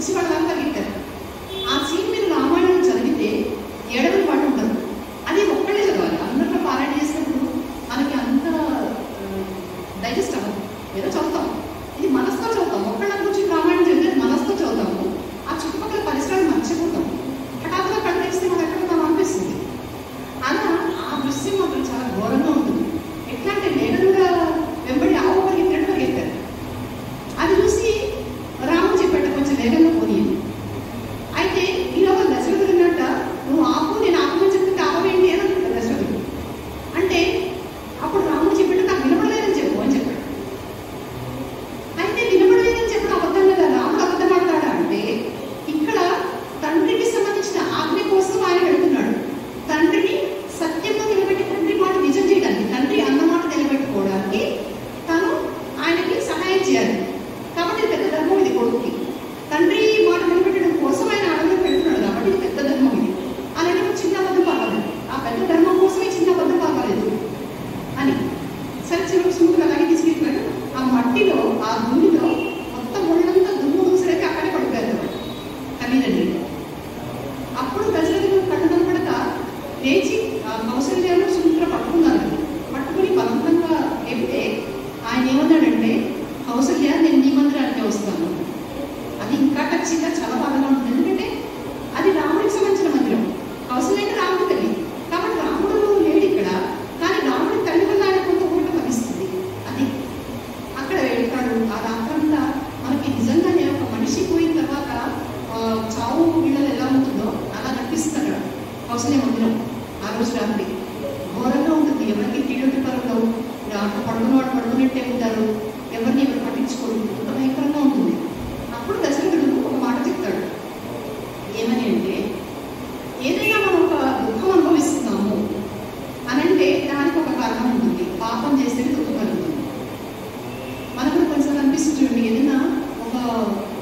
చూసి వాళ్ళంతా పరిగెత్తారు. ఆ సీన్ మీద రామాయణం చదివితే ఏడవని వాళ్ళు ఉండరు. అది ఒక్కళ్ళే చదవాలి. అందరిలో పారాయణ చేసినప్పుడు మనకి అంత డైజెస్ట్ అవ్వదు. ఏదో చదువుతాం, ఇది మనసుతో చదువుతాం. ఒక్కళ్ళ గురించి రామాయణం చదివితే మనసుతో చదువుతాము. ఆ చుట్టుపక్కల పరిసరాలు మర్చిపోతాం. హఠాత్తుగా కళ్ళు తెరిస్తే మనం ఎక్కడ మనం అనిపిస్తుంది. అలా ఆ దృశ్యం మాత్రం చాలా ఘోరంగా ఉంటుంది. ఎట్లా అంటే మేఘలుగా వెంబడి ఆవు పరిగెత్తినట్టు పరిగెత్తారు. అది చూసి రాముడు చెప్పాడు కొంచెం వేగంగా పోనీ. అయితే ఈలోగా దశరథుడు అన్నట్ట, నువ్వు ఆపు, నేను ఆపమని చెప్తే ఆపవేంటి అని అనుకుంటా దశరథుడు. అంటే అప్పుడు రాముడు చెప్పాడు, నాకు వినపడలేదని చెప్పు అని చెప్పాడు. అయితే వినపడలేదని చెప్పడం అబద్ధం కదా, రాముడు అబద్ధం ఆడతాడా అంటే ఇక్కడ తండ్రికి సంబంధించిన ఆజ్ఞ కోసం ఆయన వెళుతున్నాడు. తండ్రిని సత్యంగా నిలబెట్టి తండ్రి మాట నిజం చేయడానికి, తండ్రి అన్న మాట నిలబెట్టుకోవడానికి తను ఆయనకి సహాయం చేయాలి. కాబట్టి పెద్ద ధర్మం ఇది కొడుకుకి. తండ్రి మాట నిలబెట్టడం కోసం ఆయన ఆనందం పెడుతున్నాడు కాబట్టి ఇది పెద్ద ధర్మం ఇది. అలాంటి చిన్న అబద్ధం పర్వాలేదు, ఆ పెద్ద ధర్మం కోసమే చిన్న అబద్ధం పర్వాలేదు అని సరే చివరికి స్మూత్గా అలాగే తీసుకెళ్ళిపోయాడు. ఆ మట్టిలో ఆ దుమ్మిలో మొత్తం ఒళ్ళంతా దుమ్ము దూసరైతే అక్కడే పడిపోయారు తల్లిదండ్రి. అప్పుడు దశరథుడు కళ్ళు కనపడక లేచి కౌశల్యాలు సుమిత్ర పట్టుకున్నారు. పట్టుకుని బలవంతంగా లేపితే ఆయన ఏమన్నాడంటే, కౌశల్య నేను నీ మందిరానికి వస్తాను. అది ఇంకా టచ్గా చాలా బాధగా ఉంటుంది. ఎందుకంటే అది రాముడికి సంబంధించిన మందిరం. కౌశల్య అంటే రాముడి తల్లి కాబట్టి రాముడు లేడు ఇక్కడ. కానీ రాముడి తల్లి వల్ల ఆయన కొంత ఊట లభిస్తుంది. అది అక్కడ వెళ్తాడు. ఆ రాత్రంతా మనకి నిజంగానే ఒక మనిషి పోయిన తర్వాత చావు వీళ్ళలో ఎలా ఉంటుందో అలా కనిపిస్తుంది అక్కడ కౌశల్య మందిరం. ఆ రోజు రాత్రి ఘోరంగా ఉంటుంది. ఎవరికి టీడోటి పరంలో అక్కడ పడుకున్న వాడు పడుకున్నట్టే ఉంటారు. ఎవరిని ఎవరు పట్టించుకోరు. అంత భయంకరంగా ఉంటుంది. అప్పుడు దశరథుడు ఒక మాట చెప్తాడు. ఏమని అంటే, ఏదైనా మనం ఒక దుఃఖం అనుభవిస్తున్నాము అని అంటే దానికి ఒక కారణం ఉంటుంది. పాపం చేస్తే దుఃఖం కలుగుతుంది. మనకు కొంచెం అనిపిస్తుంది చూడండి, ఏదైనా ఒక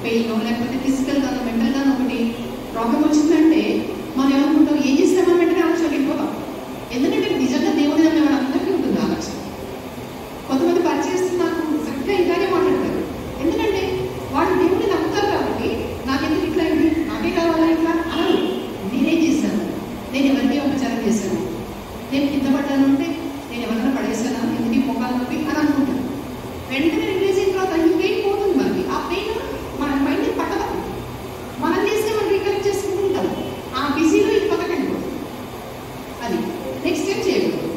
పెయిన్ లేకపోతే ఫిజికల్గానో మెంటల్గానో ఒకటి ప్రాబ్లం వచ్చిందంటే మనం ఏమనుకుంటాం, ఏం చేస్తామని వెంటనే ఆలోచన వెళ్ళిపోతాం. ఎందుకంటే నిజంగా దేవుడి నమ్మే వాళ్ళందరికీ ఉంటుంది ఆలోచన. కొంతమంది పరిచయిస్తూ నాకు చక్కగా ఇలాగే మాట్లాడతారు. ఎందుకంటే వాళ్ళు దేవుడిని నమ్ముతారు కాబట్టి నాకెందుకు ఇట్లా అయింది, నాకే కావాలా ఇట్లా అనరు. నేనేం చేశాను, నేను ఎవరికీ ఉపచారం చేశాను, నేను కింద పడ్డాను అంటే నేను ఎవరైనా పడేసానా, ఎందుకు మొక్కలు నొప్పి అని అనుకుంటాను. వెంటనే రిలీజ్ అయిన తర్వాత ఈ పెయిన్ పోతుంది. మనకి ఆ పెయిన్ మన మైండ్ పట్టదు. మనం చేస్తే మనం రీకలెక్ట్ చేసుకుంటాం. ఆ బిజీలో ఈ పథకండి అది నెక్స్ట్ టైం చేయకూడదు.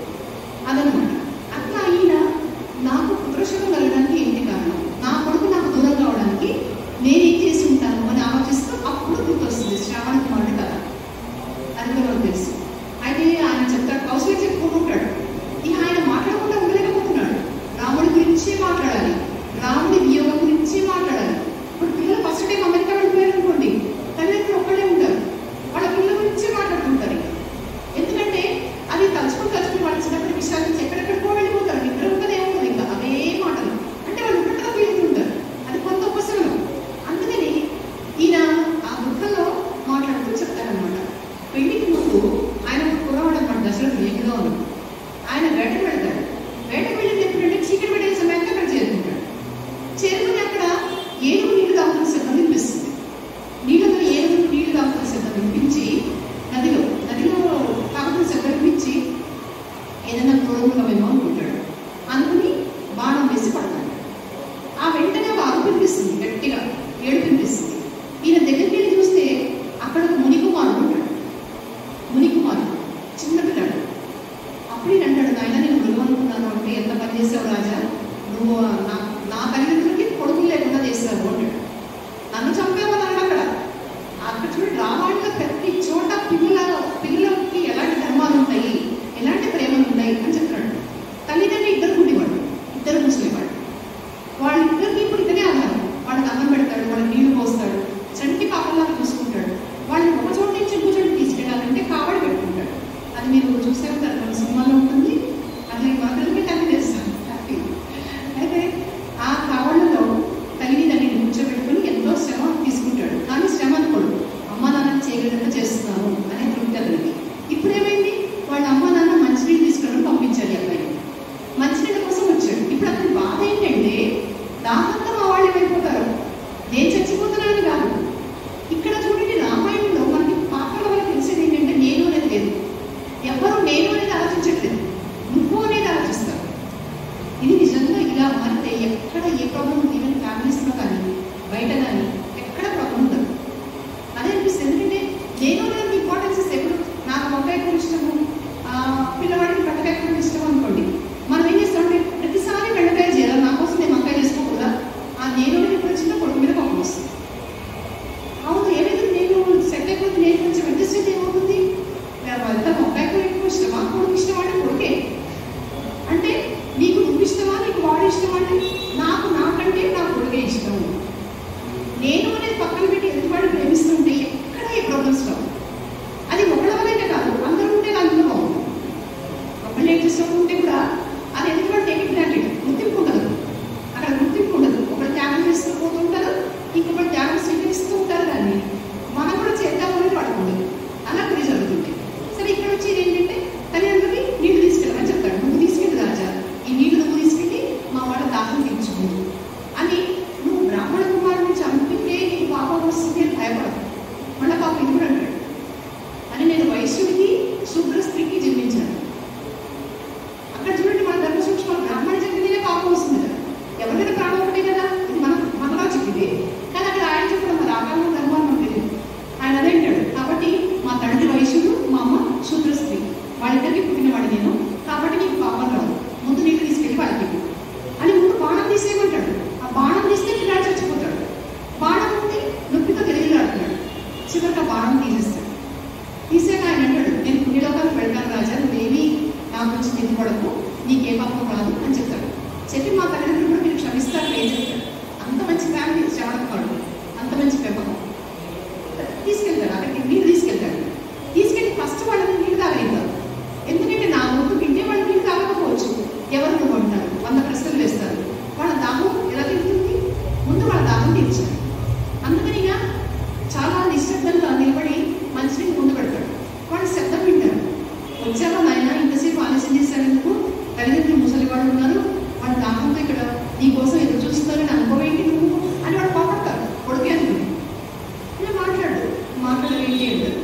ఏంటి అంటారు.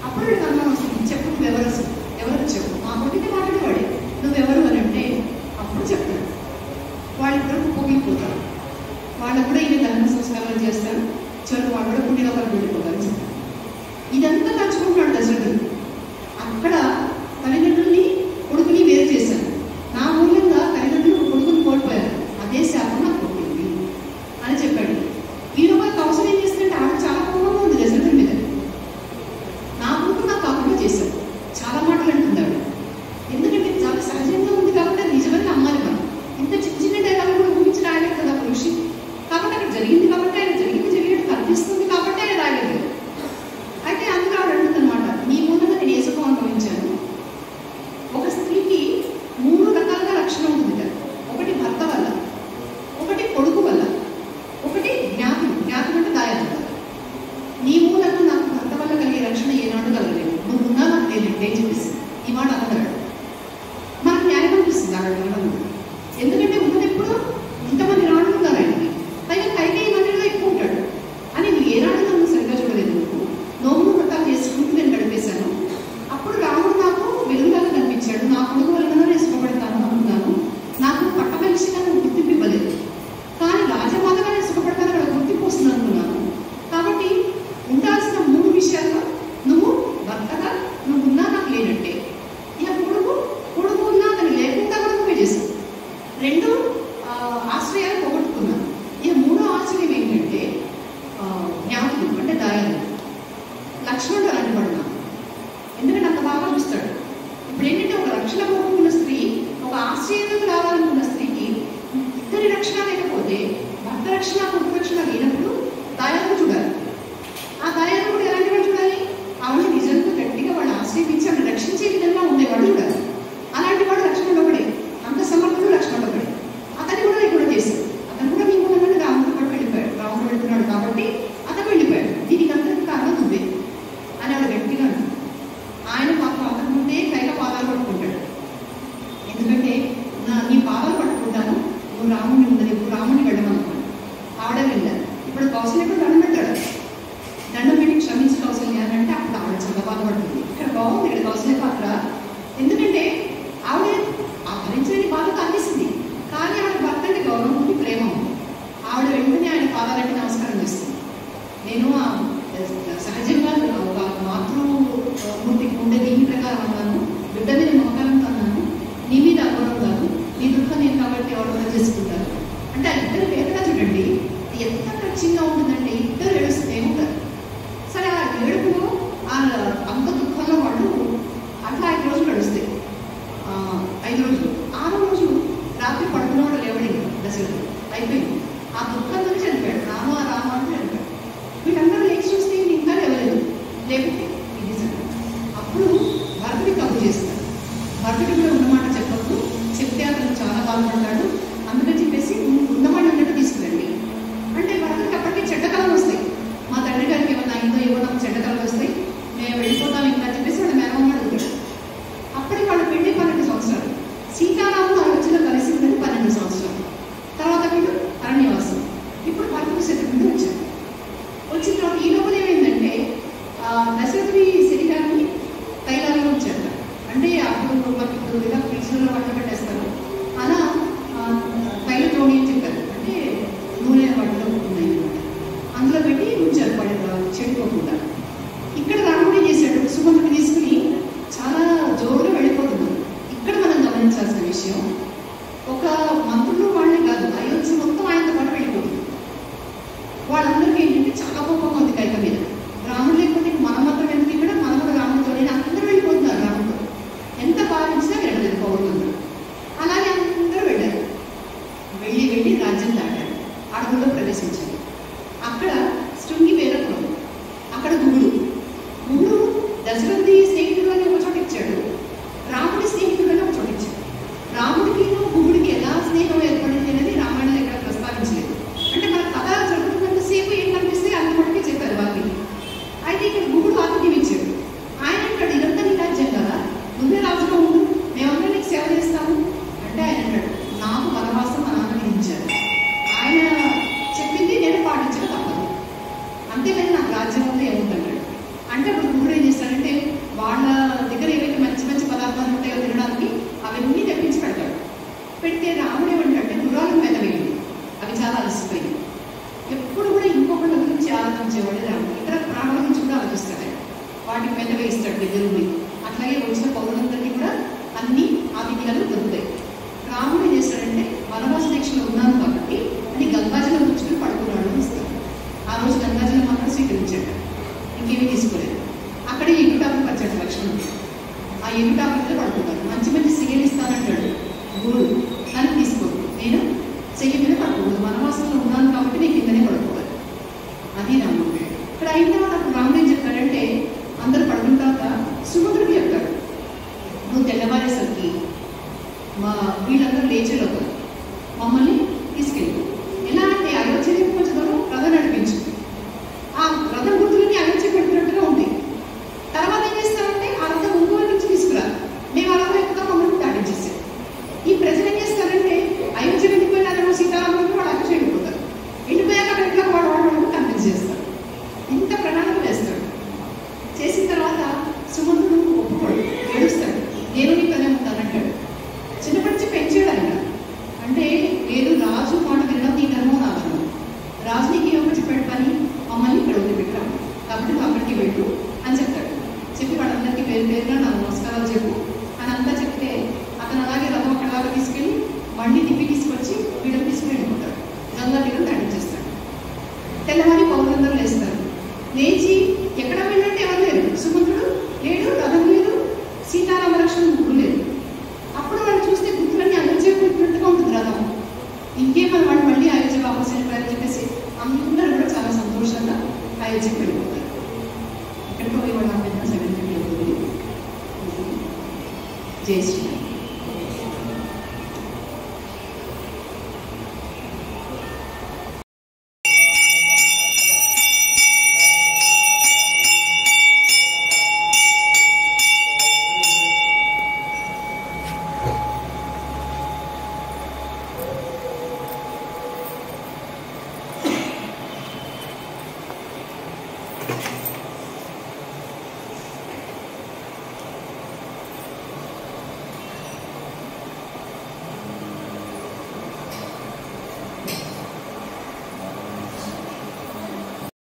అప్పుడు వీడికి అనుమానం వస్తుంది, చెప్పు ఎవరు చెప్పు, మా కొట్టితే మాట్లాడేవాడే, నువ్వెవరు అని అంటే అప్పుడు చెప్తాడు. వాళ్ళిద్దరు పొగిలిపోతారు. వాళ్ళు కూడా ఈయన దహన సంస్కారాలు చేస్తారు. చివరికి వాళ్ళు కూడా పుణ్యలోకాలకు వెళ్ళిపోతారు. ఇదంతా తలుచుకుంటున్నాడు దశరథుడు. అక్కడ తల్లిదండ్రుల్ని కొడుకుని వేరు చేశాను, నా మూలంగా తల్లిదండ్రులు కొడుకుని కోల్పోయారు, అదే శాపం నాకు కొట్టింది అని చెప్పాడు. ఈరోజు కౌశల్ ఏం చేస్తుంటే ఆవిడ చాలా కోపంగా ఉంది దశరథుడి మీద. నా కొడుకు నాకు కాకుండా చేశాడు, చాలా మాటలు అంటున్నాడు. ఎందుకంటే చాలా సహజంగా ఉంది కాబట్టి అది నిజమని నమ్మాలి మనం. ఇంత చిన్న చిన్న డైలాగ్ కూడా ఊహించి రాయలేదు కదా ఋషి. కాబట్టి అక్కడ జరిగింది కాబట్టి ఆయన జరిగినట్టు కనిపిస్తుంది కాబట్టి ఆయన రాయలేదు. అయితే అందులో ఆవిడ అంటుందన్నమాట, నీ మూలంగా నేను ఏ సుఖం అనుభవించాను. ఒక స్త్రీకి 3 రకాలుగా రక్షణ ఉంటుంది కదా. ఒకటి భర్త వల్ల, ఒకటి కొడుకు వల్ల, ఒకటి జ్ఞాతి అంటే దాయాలు. నీ మూలంగా నాకు భర్త వల్ల కలిగే రక్షణ ఏనాడు కలగలేదు, నువ్వు ఉన్నా నాకు లేదంటే అని చెప్పేసి ఈ మాట అన్నాడు. మనకు న్యాయం అనిపిస్తుంది ఆవిడ వినడం. ఎందుకంటే ఉన్నది ఎప్పుడు ఇంతమంది రాణులు ఉన్నారు ఆయనకి, పైగా కైకేయి మందిలో ఎక్కువ ఉంటాడు అని నువ్వు ఏనాడు నన్ను సరిగ్గా చూడలేదు, నోములు వ్రతాలు చేసుకుంటూ నేను గడిపేశాను. అప్పుడు రాముడు నాకు వెలుగులాగా కనిపించాడు, నా కొడుకు వలన నేను సుఖపడతాను అనుకున్నాను. నాకు పట్టమనిషిగా నువ్వు గుర్తింపు ఇవ్వలేదు, కానీ రాజమాతగా నేను సుఖపడతాను అక్కడ గుర్తింపు వస్తుంది అనుకున్నాను. కాబట్టి ఉండాల్సిన 3 విషయాల్లో నువ్వు భర్తగా నువ్వు ఉన్నా నాకు లేనట్టే. ఇక కొడుకు ఉన్నా అతను లేకుండా కూడా నువ్వే చేశావు. 2 ఆశ్రయాలు పోగొట్టుకున్నాను. ఇక 3వ ఆశ్రయం ఏంటంటే జ్ఞాతులు అంటే దాయాలు. లక్ష్మణుడు అలాంటి వాడు నాకు, ఎందుకంటే అంత బాగా చూస్తాడు. ఇప్పుడు ఏంటంటే ఒక రక్షణ పోగొట్టుకున్న స్త్రీ ఒక ఆశ్రయంలోకి రావాలనుకున్న స్త్రీకి ఇద్దరి రక్షణ లేకపోతే, భర్త రక్షణ కొడుకు రక్షణ లేనప్పుడు దాయాలను చూడాలి. ఆ దాయాలను కూడా ఎలాంటి వాడు చూడాలి, ఆవిడ నిజంగా గట్టిగా వాళ్ళు ఆశ్రయించి ఆవిడ రక్షించే విధంగా ఉండేవాడు చూడాలి. అలాంటి వాడు లక్ష్మణుడు ఒకడే, అంత సమర్థుడు లక్ష్మణుడు ఒకడే. అతన్ని కూడా ఇక్కడ చేశాడు. అతను కూడా నీ మూలంగా రాముడితో పాటు వెళ్ళిపోయాడు, రాముడు వెళ్తున్నాడు కాబట్టి అతను వెళ్ళిపోయాడు, దీనికి అంతటి కారణం నువ్వే అని ఆవిడ గట్టిగా అంటుంది. ఆయన పాపం అతని ముందే కైక పాదాలు పట్టుకుంటాడు. ఎందుకంటే నీ పాదాలు పట్టుకుంటాను, నువ్వు రాముడిని ఉన్నది, ఇప్పుడు రాముడిని వెళ్ళమనుకోండి. ఆవిడ వెళ్ళారు. ఇప్పుడు కౌశల్య దండం పెట్టాడు. దండం పెట్టి క్షమించి కౌశల్య అని అంటే అప్పుడు ఆవిడ చాలా బాధపడుతుంది. ఇక్కడ బాగుంది ఇక్కడ కౌశల్య పాత్ర. ఎందుకంటే ఆవిడ ఆ భరించలేని బాధతో అందిస్తుంది, కానీ ఆవిడ భర్త అంటే గౌరవం ఉంది, ప్రేమ ఉంది. ఆవిడ వెంటనే ఆయన పాదాలకి నమస్కారం చేస్తుంది. నేను సహజంగా ఒక మాతృమూర్తికి ఉండే దీని ప్రకారం అన్నాను, బిడ్డ మీద మమకారంతో అన్నాను, నీ మీద అగౌరవం కాదు, నీ దుఃఖం నేను కాబట్టి ఎవరు చేసుకుంటారు అంటే ఆ ఇద్దరు వేదన చూడండి ఎంత ఖచ్చితంగా ఉంటుందంటే ఇద్దరు ఏడుస్తూనే ఉంటారు. సరే ఆ ఏడుపులో అంత దుఃఖంలో వాళ్ళు అట్లా 5 రోజులు గడుస్తాయి. 5 రోజులు 6వ రోజు రాత్రి పడుకున్నవాడు లేవడింది దశరథుడు, అయిపోయింది. ఆ దుఃఖంతోనే చనిపోయాడు. రామ అంటే చనిపోయాడు. వీళ్ళందరూ లేచి చూస్తే ఇంకా లేవలేదు, లేకపోతే ఇది సరే. అప్పుడు భరతుడి తప్పు చేస్తాడు. భరతుడి కూడా ఉన్నమాట చెప్పద్దు, చెప్తే అతను చాలా బాధపడతాడు, అందుకని చెప్పేసి ఉన్నమాట ఉన్నట్టు తీసుకురండి అంటే భరతుడికి అప్పటికే చెడ్డకళలు వస్తాయి. మా తండ్రి గారికి ఏమన్నా ఏమో నాకు చెడ్డకళలు వస్తాయి, మేము వెళ్ళిపోతాం ఇంకా చెప్పేసి వాళ్ళ మేనమ్మ అడుగుతాడు. అప్పటికి వాళ్ళు పెళ్ళి 12 సంవత్సరాలు. సీతారాముడు అయోధ్యలో కలిసిందని 12 సంవత్సరాలు. తర్వాత వీళ్ళు అరణ్యవాసం. ఇప్పుడు భరతుడు శత్రుఘ్నుడు వచ్చారు. వచ్చిన తర్వాత ఈ లోపల ఏమైందంటే దశరథుడి శరీరాన్ని తైలాలలో ఉంచారు. అంటే అప్పుడు మనకి ఇప్పుడు ఇలా ఫ్రిడ్జ్లలో వంట పెట్టేస్తారు, అలా తైల ద్రోణి అని చెప్పారు, అంటే నూనె వాటిలో ఉన్నాయి అనమాట. అందులో పెట్టి ఉంచారు చెడిపోకుండా. ఇక్కడ రాముడు ఏం చేశాడు, సుమంతుడిని తీసుకుని చాలా జోరుగా వెళ్ళిపోతున్నారు. ఇక్కడ మనం గమనించాల్సిన విషయం, ఒక మంత్రులు వాళ్ళే కాదు, అయోధ్య మొత్తం ఆయనతో పాటు వెళ్ళిపోతుంది. వాళ్ళందరికీ ఏంటంటే చాలా కోపంగా ఉంది కైక మీద. రాముడు లేకపోతే మనం మాత్రం ఎందుకు ఇక్కడ, మనం కూడా రాముడితో అందరూ వెళ్ళిపోతున్నారు. రాముడితో ఎంత భావించినా వెళ్ళలేదు, పోతున్నారు. అలాగే అందరూ వెళ్ళారు. వెళ్ళి రాజ్యం దాటారు, అడవుల్లో ప్రవేశించారు. అక్కడ శృంగి వేరపురం, అక్కడ గుహుడు దశరథి స్నేహితుడు అని ఒక చోట ఇచ్చాడు, రాముడి స్నేహితుడు అని ఒక చోట ఇచ్చాడు. రాముడికి గుహుడికి ఎలా స్నేహం ఏర్పడింది అనేది రామాయణంలో ఎక్కడ ప్రస్తావించలేదు. అంటే మన కథ జరుగుతున్నంతసేపు ఏం కనిపిస్తే అందుకొడికి చెప్పారు వారికి. అయితే ఇక్కడ గుహుడు ఆతిథ్యం ఇచ్చాడు. ఆయన అంటాడు, ఇదంతా నీ రాజ్యం కదా, నువ్వే రాజుగా ఉండు, మేమందరం నీకు సేవ చేస్తాము అంటే ఆయన అంటాడు, నాకు వనవాసం మా నాన్న విధించారు, ఆయన చెప్పింది నేను పాటించడం తప్పదు, అంతేకాని నాకు రాజ్యం ఉంది ఏముందంటాడు. చక్కగా ఇస్తాడు దగ్గరుండి. అట్లాగే వచ్చిన పౌరులందరికీ కూడా అన్ని ఆతిథ్యాలు దొరుకుతాయి. రాముడు ఏం చేస్తాడంటే వనవాస దీక్షలో ఉన్నాను కాబట్టి అని గంగాజలం పుచ్చుకుని పడుకున్నాడు అని ఇస్తాడు. ఆ రోజు గంగాజలం మాత్రం స్వీకరించాడు, ఇంకేమీ తీసుకోలేదు. అక్కడే ఎండుటాకు పచ్చాడు లక్ష్మణుడు. ఆ ఎండుటాకు మీద పడుకున్నాడు. మంచి మంచి సిగలు ఇస్తానంటాడు గురుడు, కానీ తీసుకోడు. నేను చెయ్యి మీద పడుకోకూడదు, వనవాసంలో ఉన్నాను కాబట్టి నేను కిందనే పడుకోవాలి. అది రాముడు. ఇక్కడ అయిన తర్వాత అప్పుడు రాముడు ఏం చెప్తాడంటే అందరూ పడుకున్న తర్వాత సుమంత్రుడికి చెప్తాడు, నువ్వు తెల్లవారేసరికి మా వీళ్ళందరూ లేచేలోపు మమ్మల్ని తీసుకెళ్ళి ఎలా అంటే అయోధ్య కొంచెం దూరం రథం నడిపించింది. ఆ రథం గుర్తులని అయోధ్య పెట్టినట్టుగా ఉంది. తర్వాత ఏం చేస్తారంటే ఆ రథం ఒంగోలు నుంచి తీసుకురా, మేము అలా ఎక్కుతా మమ్మల్ని దాటించేసాం. ఈ ప్రజలు ఏం చేస్తారంటే అయోధ్య వెళ్ళిపోయినారేమో సీతారాములు వాడు అయోధ్య వెళ్ళిపోతారు, వెళ్ళిపోయాక అక్కడ ఎట్లా వాడు కన్విన్స్ చేస్తారు. ఇంత ప్రణాళిక వేస్తాడు. చేసిన తర్వాత సుమంతుడు ఒప్పుకోడు, ఏడుస్తాడు. నేను నీ పనే ఉంటానంటాడు. చిన్నప్పటి నుంచి పెంచాడు ఆయన. అంటే లేదు రాజు మాట వినడం నీ ధర్మం నా ధర్మం. రాజు నీకు ఏమో చెప్పాడు పని, మమ్మల్ని ఇక్కడ వదిలిపెట్టాము కాబట్టి నువ్వు అక్కడికి వెళ్ళు అని చెప్తాడు. చెప్పి వాళ్ళందరికీ పేరు పేరుగా నా నమస్కారాలు చెప్పు అని అంతా చెప్తే అతను అలాగే రథం అక్కడలాగా తీసుకెళ్ళి బండి తిప్పి తీసుకొచ్చి వీళ్ళని తీసుకుని వెళ్ళిపోతాడు. గంగా తీరం దాటించేస్తాడు. తెల్లవారి పౌరులందరూ లేస్తారు. లేచి ఎక్కడ వెళ్ళంటే ఎవరు లేరు. సుమంతుడు లేడు, రథం లేదు, సీతారామ లక్ష్మణ ముగ్గురు లేదు. అప్పుడు వాళ్ళు చూస్తే గుర్తులన్నీ అయోధ్య పెట్టినట్టుగా ఉంటుంది రథం. ఇంకేమని వాళ్ళు మళ్ళీ అయోధ్య వాపసు వెళ్ళిపోయారని చెప్పేసి అందరూ కూడా చాలా సంతోషంగా అయోధ్యకు వెళ్ళిపోతారు. ఎక్కడికి పోయి వాళ్ళు పెద్ద 7:30 అవుతుంది. జై శ్రీరామ్.